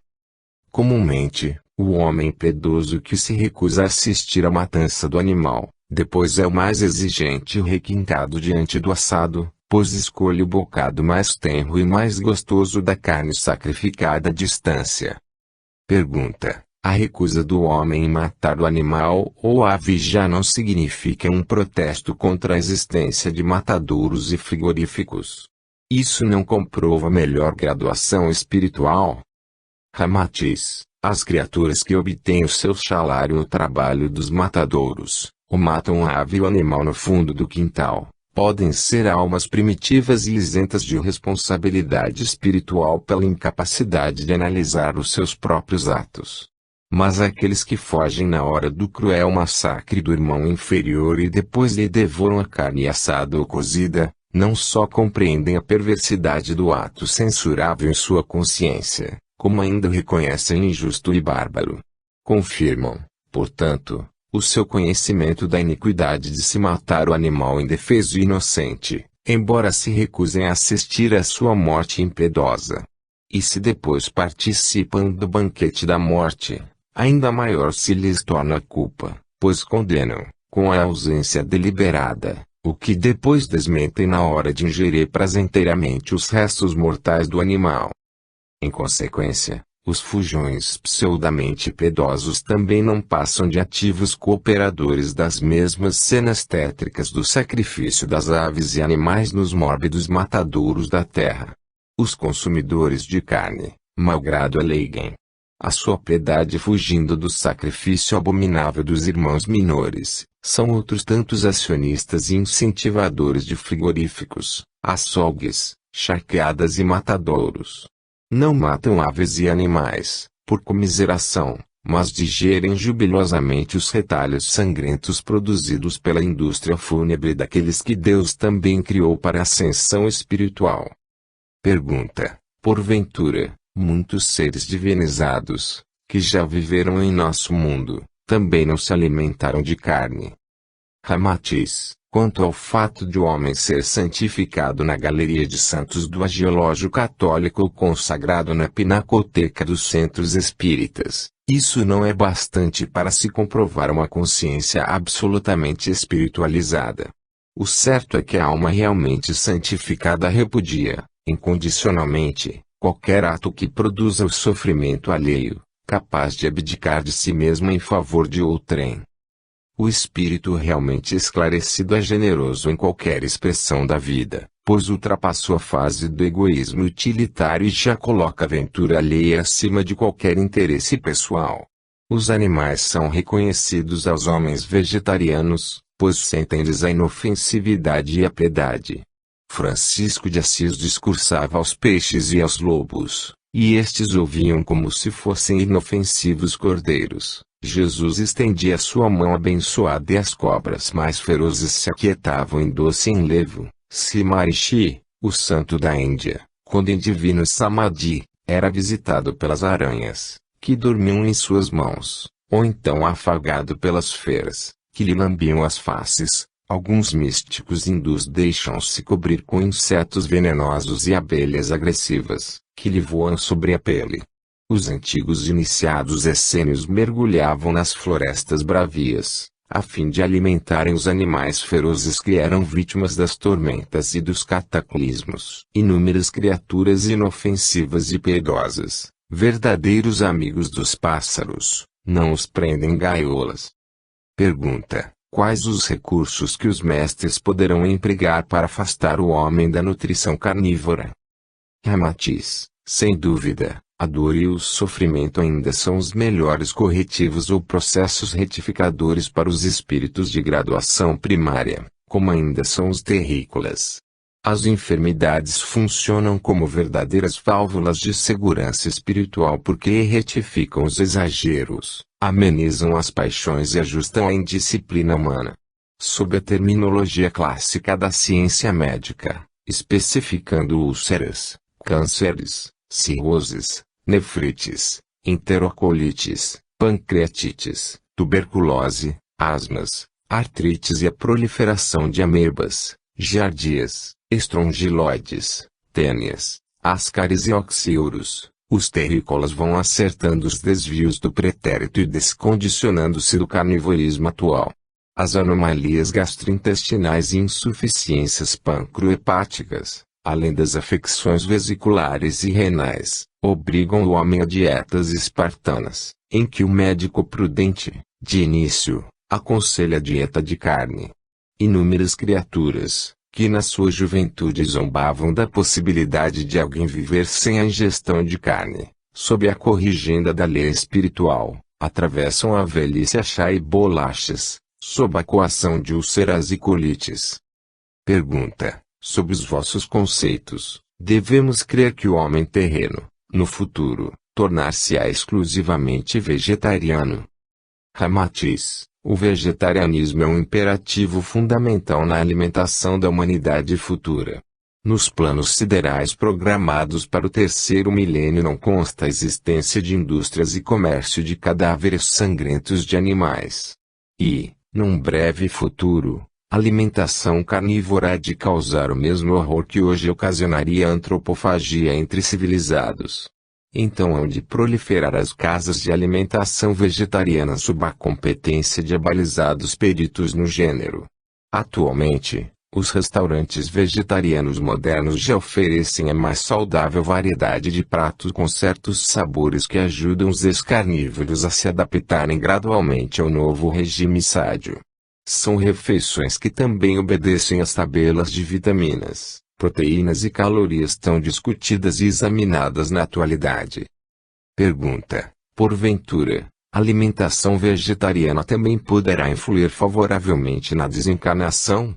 Comumente, o homem piedoso que se recusa a assistir à matança do animal, depois é o mais exigente e requintado diante do assado, pois escolhe o bocado mais tenro e mais gostoso da carne sacrificada à distância. Pergunta: a recusa do homem em matar o animal ou ave já não significa um protesto contra a existência de matadouros e frigoríficos? Isso não comprova melhor graduação espiritual? Ramatiz: as criaturas que obtêm o seu salário no trabalho dos matadouros, ou matam a ave ou animal no fundo do quintal, podem ser almas primitivas e isentas de responsabilidade espiritual pela incapacidade de analisar os seus próprios atos. Mas aqueles que fogem na hora do cruel massacre do irmão inferior e depois lhe devoram a carne assada ou cozida, não só compreendem a perversidade do ato censurável em sua consciência, como ainda o reconhecem injusto e bárbaro. Confirmam, portanto, o seu conhecimento da iniquidade de se matar o animal indefeso e inocente, embora se recusem a assistir à sua morte impiedosa. E se depois participam do banquete da morte, ainda maior se lhes torna a culpa, pois condenam, com a ausência deliberada, o que depois desmentem na hora de ingerir prazenteiramente os restos mortais do animal. Em consequência, os fujões pseudamente piedosos também não passam de ativos cooperadores das mesmas cenas tétricas do sacrifício das aves e animais nos mórbidos matadouros da terra. Os consumidores de carne, malgrado aleguem a sua piedade fugindo do sacrifício abominável dos irmãos menores, são outros tantos acionistas e incentivadores de frigoríficos, açougues, charqueadas e matadouros. Não matam aves e animais, por comiseração, mas digerem jubilosamente os retalhos sangrentos produzidos pela indústria fúnebre daqueles que Deus também criou para a ascensão espiritual. Pergunta: porventura, muitos seres divinizados, que já viveram em nosso mundo, também não se alimentaram de carne? Ramatiz: Quanto ao fato de o homem ser santificado na Galeria de Santos do Agiológio Católico ou consagrado na Pinacoteca dos Centros Espíritas, isso não é bastante para se comprovar uma consciência absolutamente espiritualizada. O certo é que a alma realmente santificada repudia, incondicionalmente, qualquer ato que produza o sofrimento alheio, capaz de abdicar de si mesmo em favor de outrem. O espírito realmente esclarecido é generoso em qualquer expressão da vida, pois ultrapassou a fase do egoísmo utilitário e já coloca a aventura alheia acima de qualquer interesse pessoal. Os animais são reconhecidos aos homens vegetarianos, pois sentem-lhes a inofensividade e a piedade. Francisco de Assis discursava aos peixes e aos lobos, e estes ouviam como se fossem inofensivos cordeiros. Jesus estendia sua mão abençoada e as cobras mais ferozes se aquietavam em doce enlevo. Se Maharishi, o santo da Índia, quando em divino samadhi, era visitado pelas aranhas, que dormiam em suas mãos, ou então afagado pelas feras, que lhe lambiam as faces, alguns místicos hindus deixam-se cobrir com insetos venenosos e abelhas agressivas, que lhe voam sobre a pele. Os antigos iniciados essênios mergulhavam nas florestas bravias, a fim de alimentarem os animais ferozes que eram vítimas das tormentas e dos cataclismos. Inúmeras criaturas inofensivas e piedosas, verdadeiros amigos dos pássaros, não os prendem em gaiolas. Pergunta: quais os recursos que os mestres poderão empregar para afastar o homem da nutrição carnívora? Ramatiz: sem dúvida, a dor e o sofrimento ainda são os melhores corretivos ou processos retificadores para os espíritos de graduação primária, como ainda são os terrícolas. As enfermidades funcionam como verdadeiras válvulas de segurança espiritual porque retificam os exageros, amenizam as paixões e ajustam a indisciplina humana. Sob a terminologia clássica da ciência médica, especificando úlceras, cânceres, cirroses, nefrites, enterocolites, pancreatites, tuberculose, asmas, artrites e a proliferação de amebas, giardias, estrongiloides, tênias, ascaris e oxiuros, os terrícolas vão acertando os desvios do pretérito e descondicionando-se do carnivorismo atual. As anomalias gastrointestinais e insuficiências pancreohepáticas, além das afecções vesiculares e renais, obrigam o homem a dietas espartanas, em que o médico prudente, de início, aconselha a dieta de carne. Inúmeras criaturas, que na sua juventude zombavam da possibilidade de alguém viver sem a ingestão de carne, sob a corrigenda da lei espiritual, atravessam a velhice a chá e bolachas, sob a coação de úlceras e colites. Pergunta: sob os vossos conceitos, devemos crer que o homem terreno, no futuro, tornar-se-á exclusivamente vegetariano? Ramatiz: o vegetarianismo é um imperativo fundamental na alimentação da humanidade futura. Nos planos siderais programados para o terceiro milênio não consta a existência de indústrias e comércio de cadáveres sangrentos de animais. E, num breve futuro, a alimentação carnívora há de causar o mesmo horror que hoje ocasionaria a antropofagia entre civilizados. Então hão de proliferar as casas de alimentação vegetariana sob a competência de abalizados peritos no gênero. Atualmente, os restaurantes vegetarianos modernos já oferecem a mais saudável variedade de pratos com certos sabores que ajudam os ex-carnívoros a se adaptarem gradualmente ao novo regime sádio. São refeições que também obedecem às tabelas de vitaminas, proteínas e calorias tão discutidas e examinadas na atualidade. Pergunta: porventura, a alimentação vegetariana também poderá influir favoravelmente na desencarnação?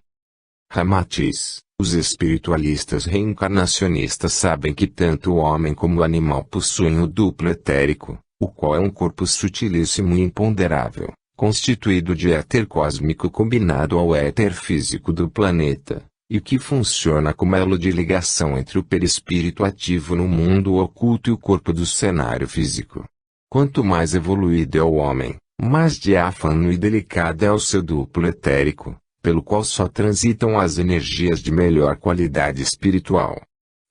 Ramatiz: os espiritualistas reencarnacionistas sabem que tanto o homem como o animal possuem o duplo etérico, o qual é um corpo sutilíssimo e imponderável, constituído de éter cósmico combinado ao éter físico do planeta, e que funciona como elo de ligação entre o perispírito ativo no mundo oculto e o corpo do cenário físico. Quanto mais evoluído é o homem, mais diáfano e delicado é o seu duplo etérico, pelo qual só transitam as energias de melhor qualidade espiritual.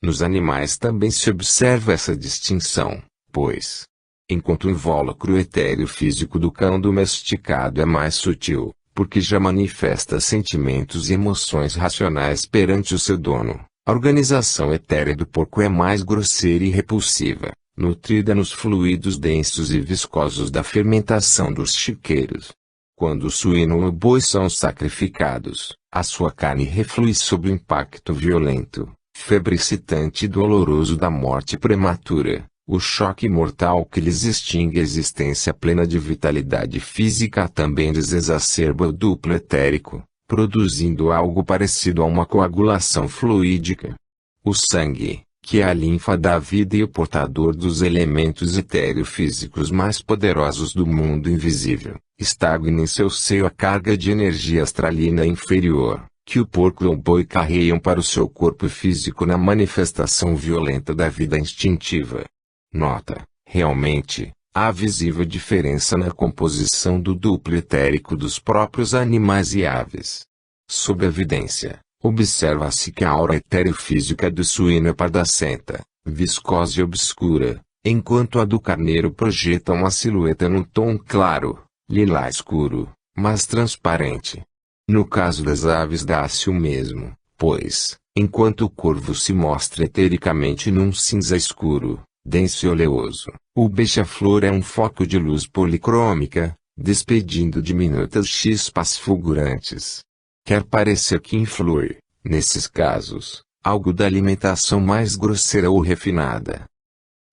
Nos animais também se observa essa distinção, pois, enquanto o invólucro etéreo físico do cão domesticado é mais sutil, porque já manifesta sentimentos e emoções racionais perante o seu dono, a organização etérea do porco é mais grosseira e repulsiva, nutrida nos fluidos densos e viscosos da fermentação dos chiqueiros. Quando o suíno ou o boi são sacrificados, a sua carne reflui sob o impacto violento, febricitante e doloroso da morte prematura, o choque mortal que lhes extingue a existência plena de vitalidade física também lhes exacerba o duplo etérico, produzindo algo parecido a uma coagulação fluídica. O sangue, que é a linfa da vida e o portador dos elementos etéreo-físicos mais poderosos do mundo invisível, estagna em seu seio a carga de energia astralina inferior, que o porco ou o boi carregam para o seu corpo físico na manifestação violenta da vida instintiva. Nota, realmente, há visível diferença na composição do duplo etérico dos próprios animais e aves. Sob evidência, observa-se que a aura etéreo-física do suíno é pardacenta, viscosa e obscura, enquanto a do carneiro projeta uma silhueta num tom claro, lilás escuro, mas transparente. No caso das aves dá-se o mesmo, pois, enquanto o corvo se mostra etericamente num cinza escuro, denso e oleoso, o beija-flor é um foco de luz policrômica, despedindo diminutas chispas fulgurantes. Quer parecer que influi, nesses casos, algo da alimentação mais grosseira ou refinada.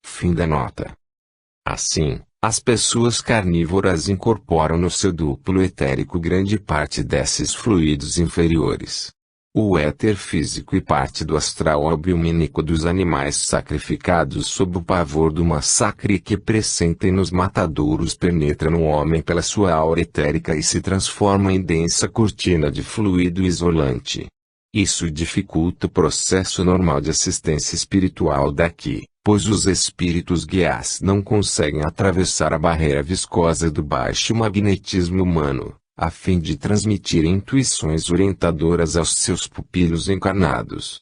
Fim da nota. Assim, as pessoas carnívoras incorporam no seu duplo etérico grande parte desses fluidos inferiores. O éter físico e parte do astral albumínico dos animais sacrificados sob o pavor do massacre que pressentem nos matadouros penetra no homem pela sua aura etérica e se transforma em densa cortina de fluido isolante. Isso dificulta o processo normal de assistência espiritual daqui, pois os espíritos guias não conseguem atravessar a barreira viscosa do baixo magnetismo humano, a fim de transmitir intuições orientadoras aos seus pupilos encarnados.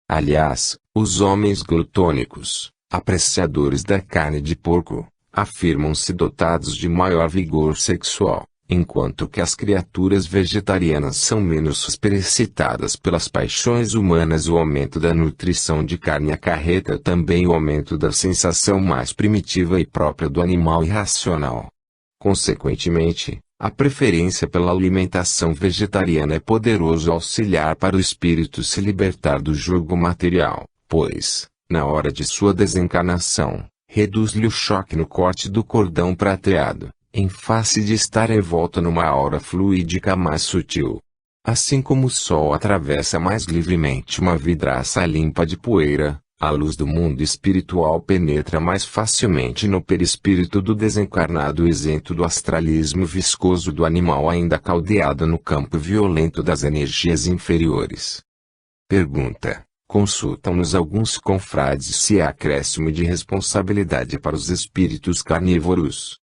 Aliás, os homens glutônicos, apreciadores da carne de porco, afirmam-se dotados de maior vigor sexual, enquanto que as criaturas vegetarianas são menos superexcitadas pelas paixões humanas. O aumento da nutrição de carne acarreta também o aumento da sensação mais primitiva e própria do animal irracional. Consequentemente, a preferência pela alimentação vegetariana é poderoso auxiliar para o espírito se libertar do jugo material, pois, na hora de sua desencarnação, reduz-lhe o choque no corte do cordão prateado, em face de estar envolta numa aura fluídica mais sutil. Assim como o sol atravessa mais livremente uma vidraça limpa de poeira, a luz do mundo espiritual penetra mais facilmente no perispírito do desencarnado isento do astralismo viscoso do animal ainda caldeado no campo violento das energias inferiores. Pergunta: consultam-nos alguns confrades se há acréscimo de responsabilidade para os espíritos carnívoros.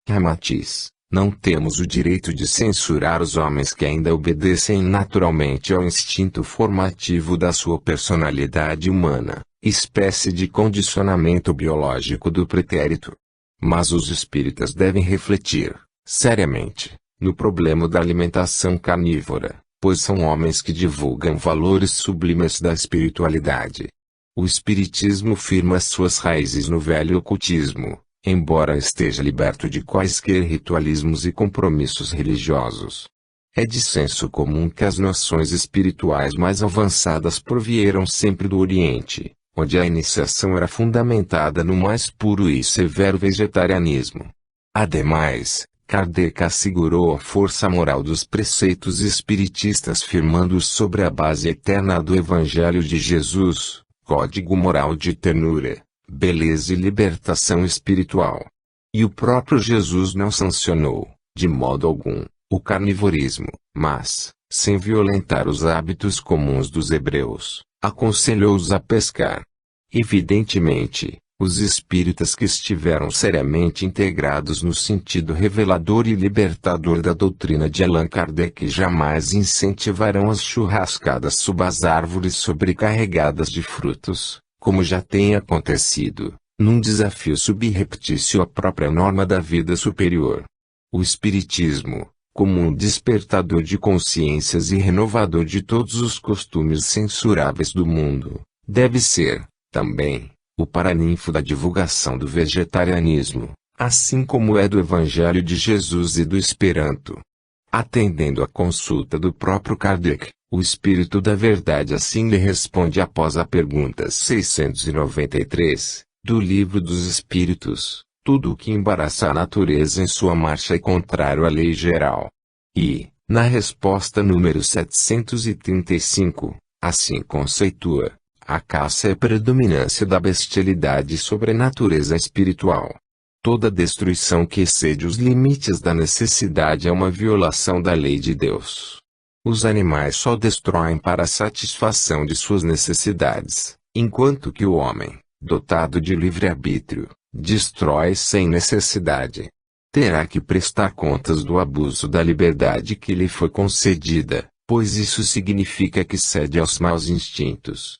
Ramatiz: não temos o direito de censurar os homens que ainda obedecem naturalmente ao instinto formativo da sua personalidade humana, espécie de condicionamento biológico do pretérito. Mas os espíritas devem refletir, seriamente, no problema da alimentação carnívora, pois são homens que divulgam valores sublimes da espiritualidade. O espiritismo firma suas raízes no velho ocultismo, embora esteja liberto de quaisquer ritualismos e compromissos religiosos. É de senso comum que as noções espirituais mais avançadas provieram sempre do Oriente, onde a iniciação era fundamentada no mais puro e severo vegetarianismo. Ademais, Kardec assegurou a força moral dos preceitos espiritistas firmando-os sobre a base eterna do Evangelho de Jesus, código moral de ternura, beleza e libertação espiritual. E o próprio Jesus não sancionou, de modo algum, o carnivorismo, mas, sem violentar os hábitos comuns dos hebreus, aconselhou-os a pescar. Evidentemente, Os espíritas que estiveram seriamente integrados no sentido revelador e libertador da doutrina de Allan Kardec jamais incentivarão as churrascadas sob as árvores sobrecarregadas de frutos, como já tem acontecido, num desafio subreptício à própria norma da vida superior. O Espiritismo, como um despertador de consciências e renovador de todos os costumes censuráveis do mundo, deve ser, também, o paraninfo da divulgação do vegetarianismo, assim como é do Evangelho de Jesus e do Esperanto. Atendendo à consulta do próprio Kardec, o Espírito da Verdade assim lhe responde após a pergunta 693, do Livro dos Espíritos: tudo o que embaraça a natureza em sua marcha é contrário à lei geral. E, na resposta número 735, assim conceitua: a caça é a predominância da bestialidade sobre a natureza espiritual. Toda destruição que excede os limites da necessidade é uma violação da lei de Deus. Os animais só destroem para a satisfação de suas necessidades, enquanto que o homem, dotado de livre-arbítrio, destrói sem necessidade. Terá que prestar contas do abuso da liberdade que lhe foi concedida, pois isso significa que cede aos maus instintos.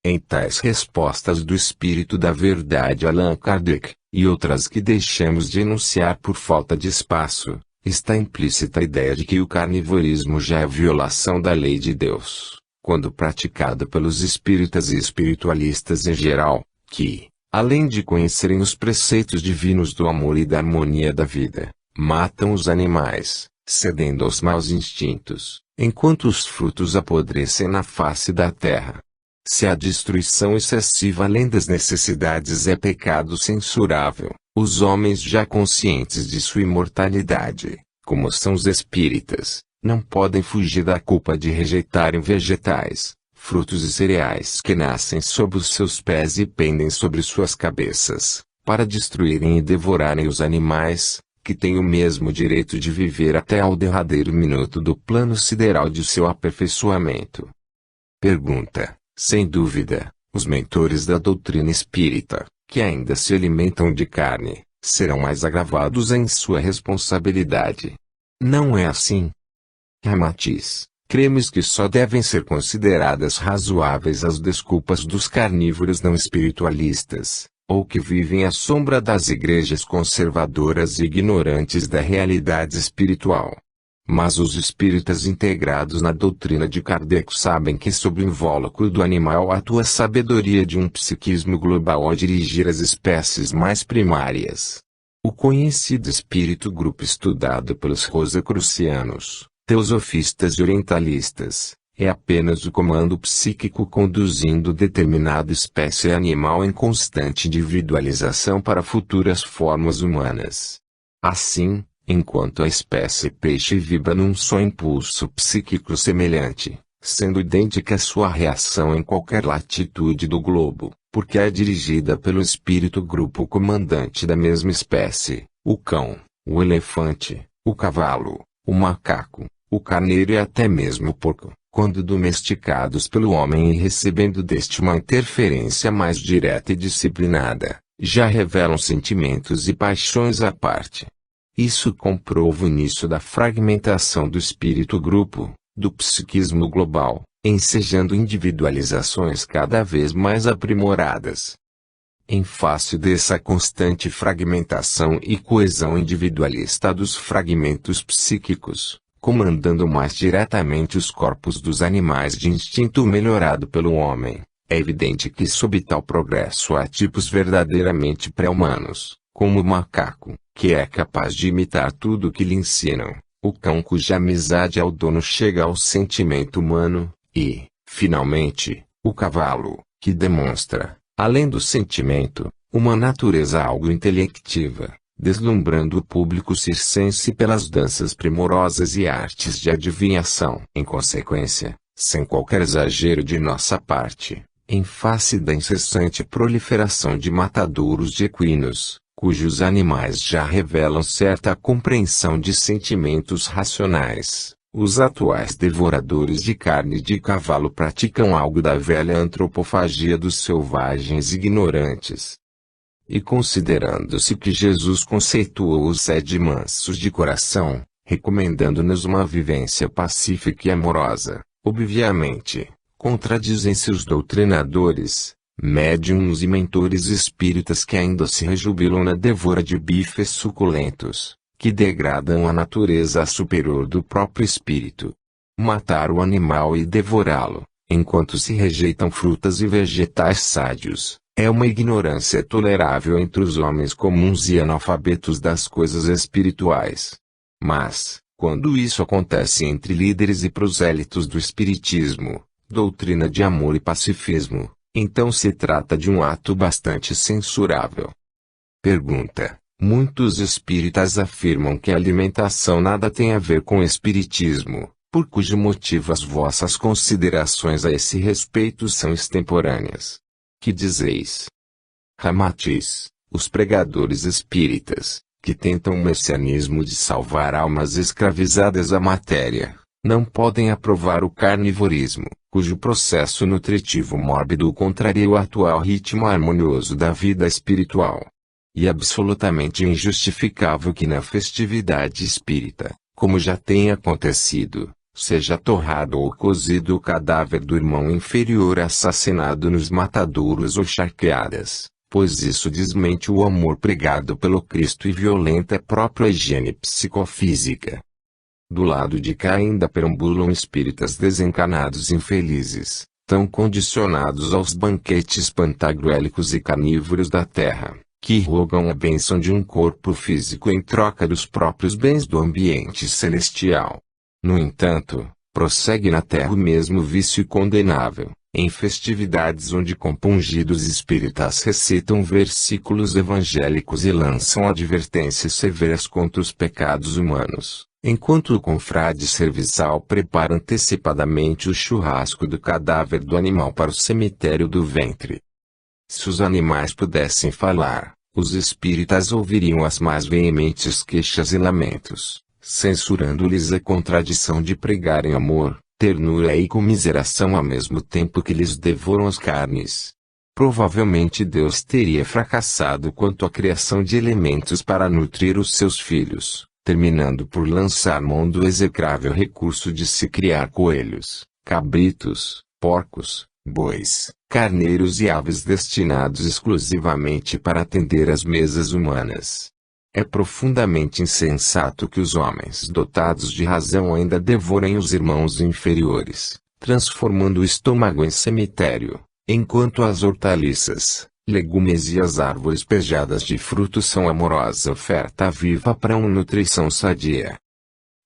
Em tais respostas do Espírito da Verdade Allan Kardec, e outras que deixamos de enunciar por falta de espaço, está implícita a ideia de que o carnivorismo já é violação da lei de Deus, quando praticado pelos espíritas e espiritualistas em geral, que, além de conhecerem os preceitos divinos do amor e da harmonia da vida, matam os animais, cedendo aos maus instintos, enquanto os frutos apodrecem na face da terra. Se a destruição excessiva além das necessidades é pecado censurável, os homens já conscientes de sua imortalidade, como são os espíritas, não podem fugir da culpa de rejeitarem vegetais, frutos e cereais que nascem sob os seus pés e pendem sobre suas cabeças, para destruírem e devorarem os animais, que têm o mesmo direito de viver até ao derradeiro minuto do plano sideral de seu aperfeiçoamento. Pergunta: sem dúvida, os mentores da doutrina espírita, que ainda se alimentam de carne, serão mais agravados em sua responsabilidade. Não é assim? Ramatiz: cremos que só devem ser consideradas razoáveis as desculpas dos carnívoros não espiritualistas, ou que vivem à sombra das igrejas conservadoras e ignorantes da realidade espiritual. Mas os espíritas integrados na doutrina de Kardec sabem que sob o invólucro do animal atua a sabedoria de um psiquismo global a dirigir as espécies mais primárias. O conhecido espírito grupo estudado pelos rosacrucianos, teosofistas e orientalistas, é apenas o comando psíquico conduzindo determinada espécie animal em constante individualização para futuras formas humanas. Assim, enquanto a espécie peixe vibra num só impulso psíquico semelhante, sendo idêntica a sua reação em qualquer latitude do globo, porque é dirigida pelo espírito grupo comandante da mesma espécie, o cão, o elefante, o cavalo, o macaco, o carneiro e até mesmo o porco, quando domesticados pelo homem e recebendo deste uma interferência mais direta e disciplinada, já revelam sentimentos e paixões à parte. Isso comprova o início da fragmentação do espírito grupo, do psiquismo global, ensejando individualizações cada vez mais aprimoradas. Em face dessa constante fragmentação e coesão individualista dos fragmentos psíquicos, comandando mais diretamente os corpos dos animais de instinto melhorado pelo homem, é evidente que sob tal progresso há tipos verdadeiramente pré-humanos, como o macaco, que é capaz de imitar tudo o que lhe ensinam, o cão cuja amizade ao dono chega ao sentimento humano, e, finalmente, o cavalo, que demonstra, além do sentimento, uma natureza algo intelectiva, deslumbrando o público circense pelas danças primorosas e artes de adivinhação. Em consequência, sem qualquer exagero de nossa parte, em face da incessante proliferação de matadouros de equinos, cujos animais já revelam certa compreensão de sentimentos racionais, os atuais devoradores de carne de cavalo praticam algo da velha antropofagia dos selvagens ignorantes. e considerando-se que Jesus conceituou-os de mansos de coração, recomendando-nos uma vivência pacífica e amorosa, obviamente, contradizem-se os doutrinadores, médiuns e mentores espíritas que ainda se rejubilam na devora de bifes suculentos, que degradam a natureza superior do próprio espírito. Matar o animal e devorá-lo, enquanto se rejeitam frutas e vegetais sádios, é uma ignorância tolerável entre os homens comuns e analfabetos das coisas espirituais. Mas, quando isso acontece entre líderes e prosélitos do espiritismo, doutrina de amor e pacifismo, então se trata de um ato bastante censurável. Pergunta: muitos espíritas afirmam que a alimentação nada tem a ver com o espiritismo, por cujo motivo as vossas considerações a esse respeito são extemporâneas. Que dizeis? Ramatiz: os pregadores espíritas, que tentam o messianismo de salvar almas escravizadas à matéria, não podem aprovar o carnivorismo, cujo processo nutritivo mórbido contraria o atual ritmo harmonioso da vida espiritual. E absolutamente injustificável que na festividade espírita, como já tem acontecido, seja torrado ou cozido o cadáver do irmão inferior assassinado nos matadouros ou charqueadas, pois isso desmente o amor pregado pelo Cristo e violenta a própria higiene psicofísica. Do lado de cá ainda perambulam espíritas desencanados infelizes, tão condicionados aos banquetes pantagruélicos e carnívoros da terra, que rogam a bênção de um corpo físico em troca dos próprios bens do ambiente celestial. No entanto, prossegue na terra o mesmo vício condenável, em festividades onde compungidos espíritas recitam versículos evangélicos e lançam advertências severas contra os pecados humanos, enquanto o confrade serviçal prepara antecipadamente o churrasco do cadáver do animal para o cemitério do ventre. Se os animais pudessem falar, os espíritas ouviriam as mais veementes queixas e lamentos, censurando-lhes a contradição de pregarem amor, ternura e comiseração ao mesmo tempo que lhes devoram as carnes. Provavelmente Deus teria fracassado quanto à criação de elementos para nutrir os seus filhos, terminando por lançar mão do execrável recurso de se criar coelhos, cabritos, porcos, bois, carneiros e aves destinados exclusivamente para atender às mesas humanas. É profundamente insensato que os homens dotados de razão ainda devorem os irmãos inferiores, transformando o estômago em cemitério, enquanto as hortaliças, legumes e as árvores pejadas de frutos são amorosa oferta viva para uma nutrição sadia.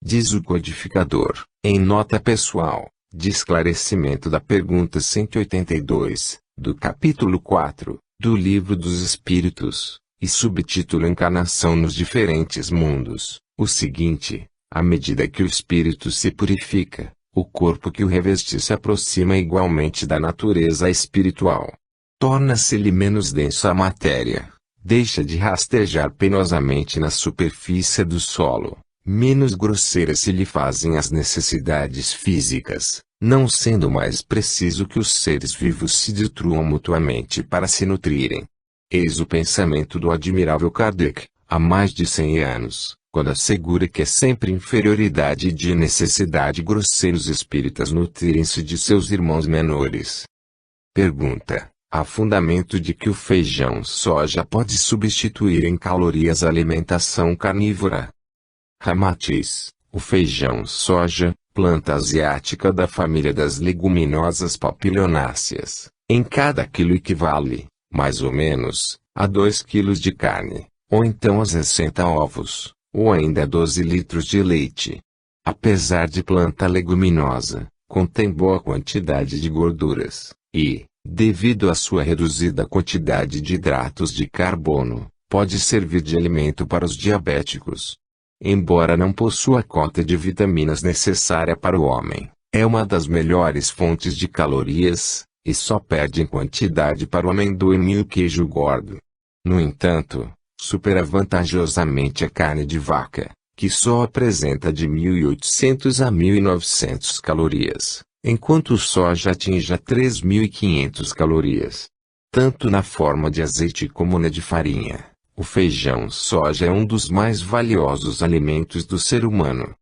Diz o codificador, em nota pessoal, de esclarecimento da pergunta 182, do capítulo 4, do Livro dos Espíritos, e subtítulo Encarnação nos diferentes mundos, o seguinte: à medida que o espírito se purifica, o corpo que o reveste se aproxima igualmente da natureza espiritual. Torna-se-lhe menos densa a matéria, deixa de rastejar penosamente na superfície do solo, menos grosseiras se lhe fazem as necessidades físicas, não sendo mais preciso que os seres vivos se destruam mutuamente para se nutrirem. Eis o pensamento do admirável Kardec, há mais de 100 anos, quando assegura que é sempre inferioridade de necessidade grosseiros espíritas nutrirem-se de seus irmãos menores. Pergunta: há fundamento de que o feijão soja pode substituir em calorias a alimentação carnívora? Ramatiz: o feijão soja, planta asiática da família das leguminosas papilionáceas, em cada quilo equivale, mais ou menos, a 2 quilos de carne, ou então a 60 ovos, ou ainda a 12 litros de leite. Apesar de planta leguminosa, contém boa quantidade de gorduras, e, devido à sua reduzida quantidade de hidratos de carbono, pode servir de alimento para os diabéticos. Embora não possua a cota de vitaminas necessária para o homem, é uma das melhores fontes de calorias, e só perde em quantidade para o amendoim e o queijo gordo. No entanto, supera vantajosamente a carne de vaca, que só apresenta de 1.800 a 1.900 calorias, enquanto o soja atinge a 3.500 calorias. tanto na forma de azeite como na de farinha. O feijão soja é um dos mais valiosos alimentos do ser humano.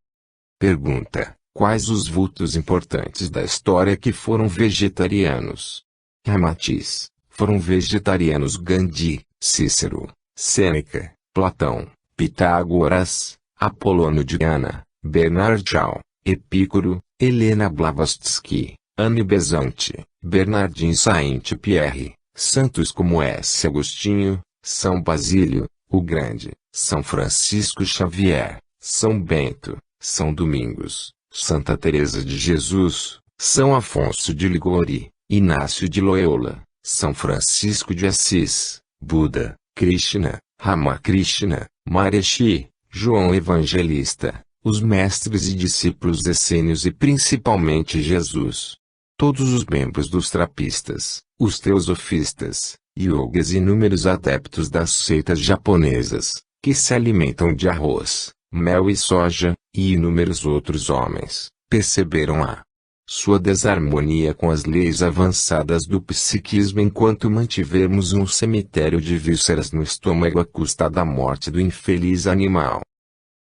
Pergunta: quais os vultos importantes da história que foram vegetarianos? Ramatiz: foram vegetarianos Gandhi, Cícero, Sêneca, Platão, Pitágoras, Apolônio de Diana, Bernard Shaw, Epicuro, Helena Blavatsky, Anne Besant, Bernardin Saint-Pierre, santos como S. Agostinho, São Basílio, o Grande, São Francisco Xavier, São Bento, São Domingos, Santa Teresa de Jesus, São Afonso de Ligori, Inácio de Loyola, São Francisco de Assis, Buda, Krishna, Ramakrishna, Maharishi, João Evangelista, os mestres e discípulos essênios e principalmente Jesus. Todos os membros dos trapistas, os teosofistas, yogas e inúmeros adeptos das seitas japonesas, que se alimentam de arroz, mel e soja, e inúmeros outros homens, perceberam a sua desarmonia com as leis avançadas do psiquismo enquanto mantivermos um cemitério de vísceras no estômago à custa da morte do infeliz animal.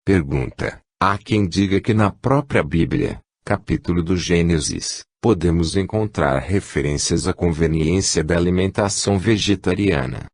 Pergunta: há quem diga que na própria Bíblia, capítulo do Gênesis, podemos encontrar referências à conveniência da alimentação vegetariana.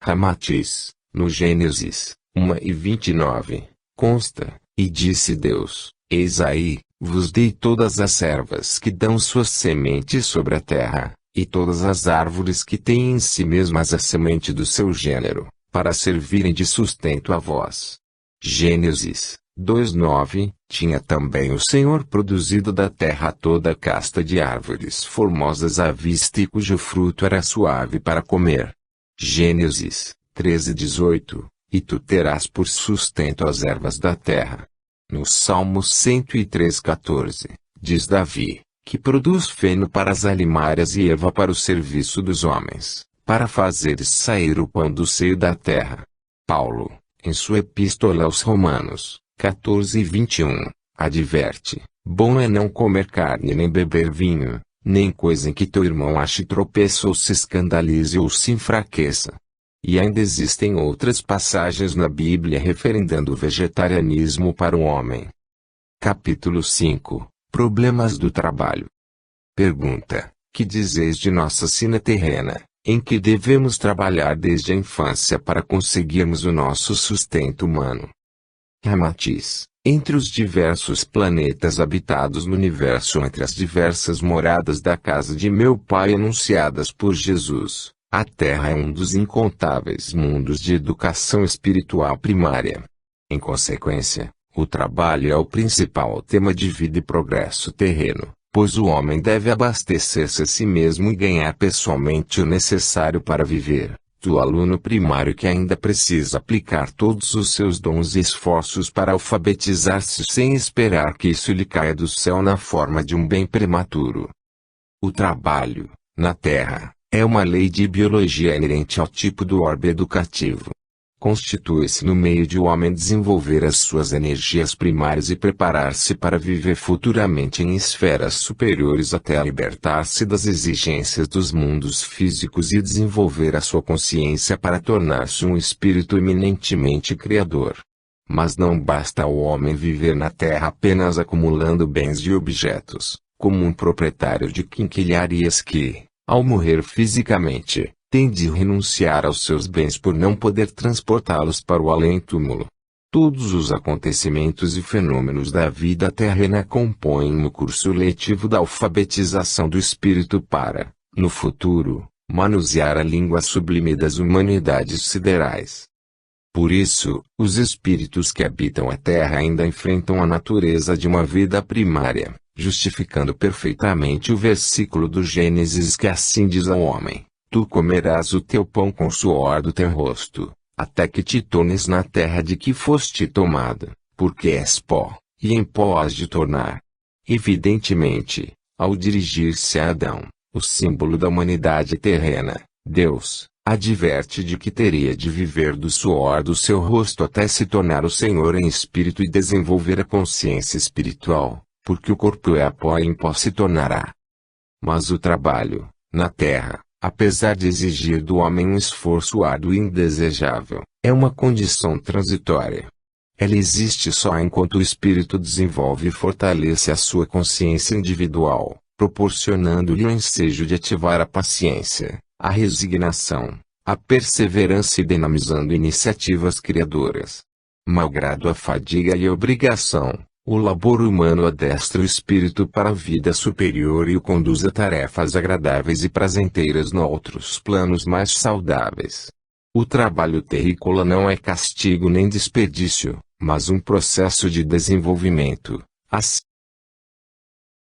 Ramatiz: no Gênesis 1:29, consta: e disse Deus, eis aí, vos dei todas as ervas que dão suas sementes sobre a terra, e todas as árvores que têm em si mesmas a semente do seu gênero, para servirem de sustento a vós. Gênesis 2:9, tinha também o Senhor produzido da terra toda casta de árvores formosas à vista e cujo fruto era suave para comer. Gênesis 13:18, e tu terás por sustento as ervas da terra. No Salmo 103:14, diz Davi, que produz feno para as alimárias e erva para o serviço dos homens, para fazeres sair o pão do seio da terra. Paulo, em sua epístola aos Romanos, 14:21, adverte: bom é não comer carne nem beber vinho, nem coisa em que teu irmão ache tropeço ou se escandalize ou se enfraqueça. E ainda existem outras passagens na Bíblia referendando o vegetarianismo para o homem. Capítulo 5 – Problemas do trabalho. Pergunta: que dizeis de nossa sina terrena, em que devemos trabalhar desde a infância para conseguirmos o nosso sustento humano? Ramatiz: entre os diversos planetas habitados no universo, entre as diversas moradas da casa de meu Pai anunciadas por Jesus, a Terra é um dos incontáveis mundos de educação espiritual primária. Em consequência, o trabalho é o principal tema de vida e progresso terreno, pois o homem deve abastecer-se a si mesmo e ganhar pessoalmente o necessário para viver. Do aluno primário que ainda precisa aplicar todos os seus dons e esforços para alfabetizar-se sem esperar que isso lhe caia do céu na forma de um bem prematuro. O trabalho, na Terra, é uma lei de biologia inerente ao tipo do orbe educativo. Constitui-se no meio de o homem desenvolver as suas energias primárias e preparar-se para viver futuramente em esferas superiores até libertar-se das exigências dos mundos físicos e desenvolver a sua consciência para tornar-se um espírito eminentemente criador. Mas não basta ao homem viver na Terra apenas acumulando bens e objetos, como um proprietário de quinquilharias que, ao morrer fisicamente, tem de renunciar aos seus bens por não poder transportá-los para o além-túmulo. Todos os acontecimentos e fenômenos da vida terrena compõem o curso letivo da alfabetização do espírito para, no futuro, manusear a língua sublime das humanidades siderais. Por isso, os espíritos que habitam a Terra ainda enfrentam a natureza de uma vida primária, justificando perfeitamente o versículo do Gênesis que assim diz ao homem: tu comerás o teu pão com o suor do teu rosto, até que te tornes na terra de que foste tomada, porque és pó, e em pó has de tornar. Evidentemente, ao dirigir-se a Adão, o símbolo da humanidade terrena, Deus adverte de que teria de viver do suor do seu rosto até se tornar o Senhor em espírito e desenvolver a consciência espiritual, porque o corpo é a pó e em pó se tornará. Mas o trabalho, na terra, apesar de exigir do homem um esforço árduo e indesejável, é uma condição transitória. Ela existe só enquanto o espírito desenvolve e fortalece a sua consciência individual, proporcionando-lhe o ensejo de ativar a paciência, a resignação, a perseverança e dinamizando iniciativas criadoras. Malgrado a fadiga e a obrigação, o labor humano adestra o espírito para a vida superior e o conduz a tarefas agradáveis e prazenteiras noutros planos mais saudáveis. O trabalho terrícola não é castigo nem desperdício, mas um processo de desenvolvimento. Assim,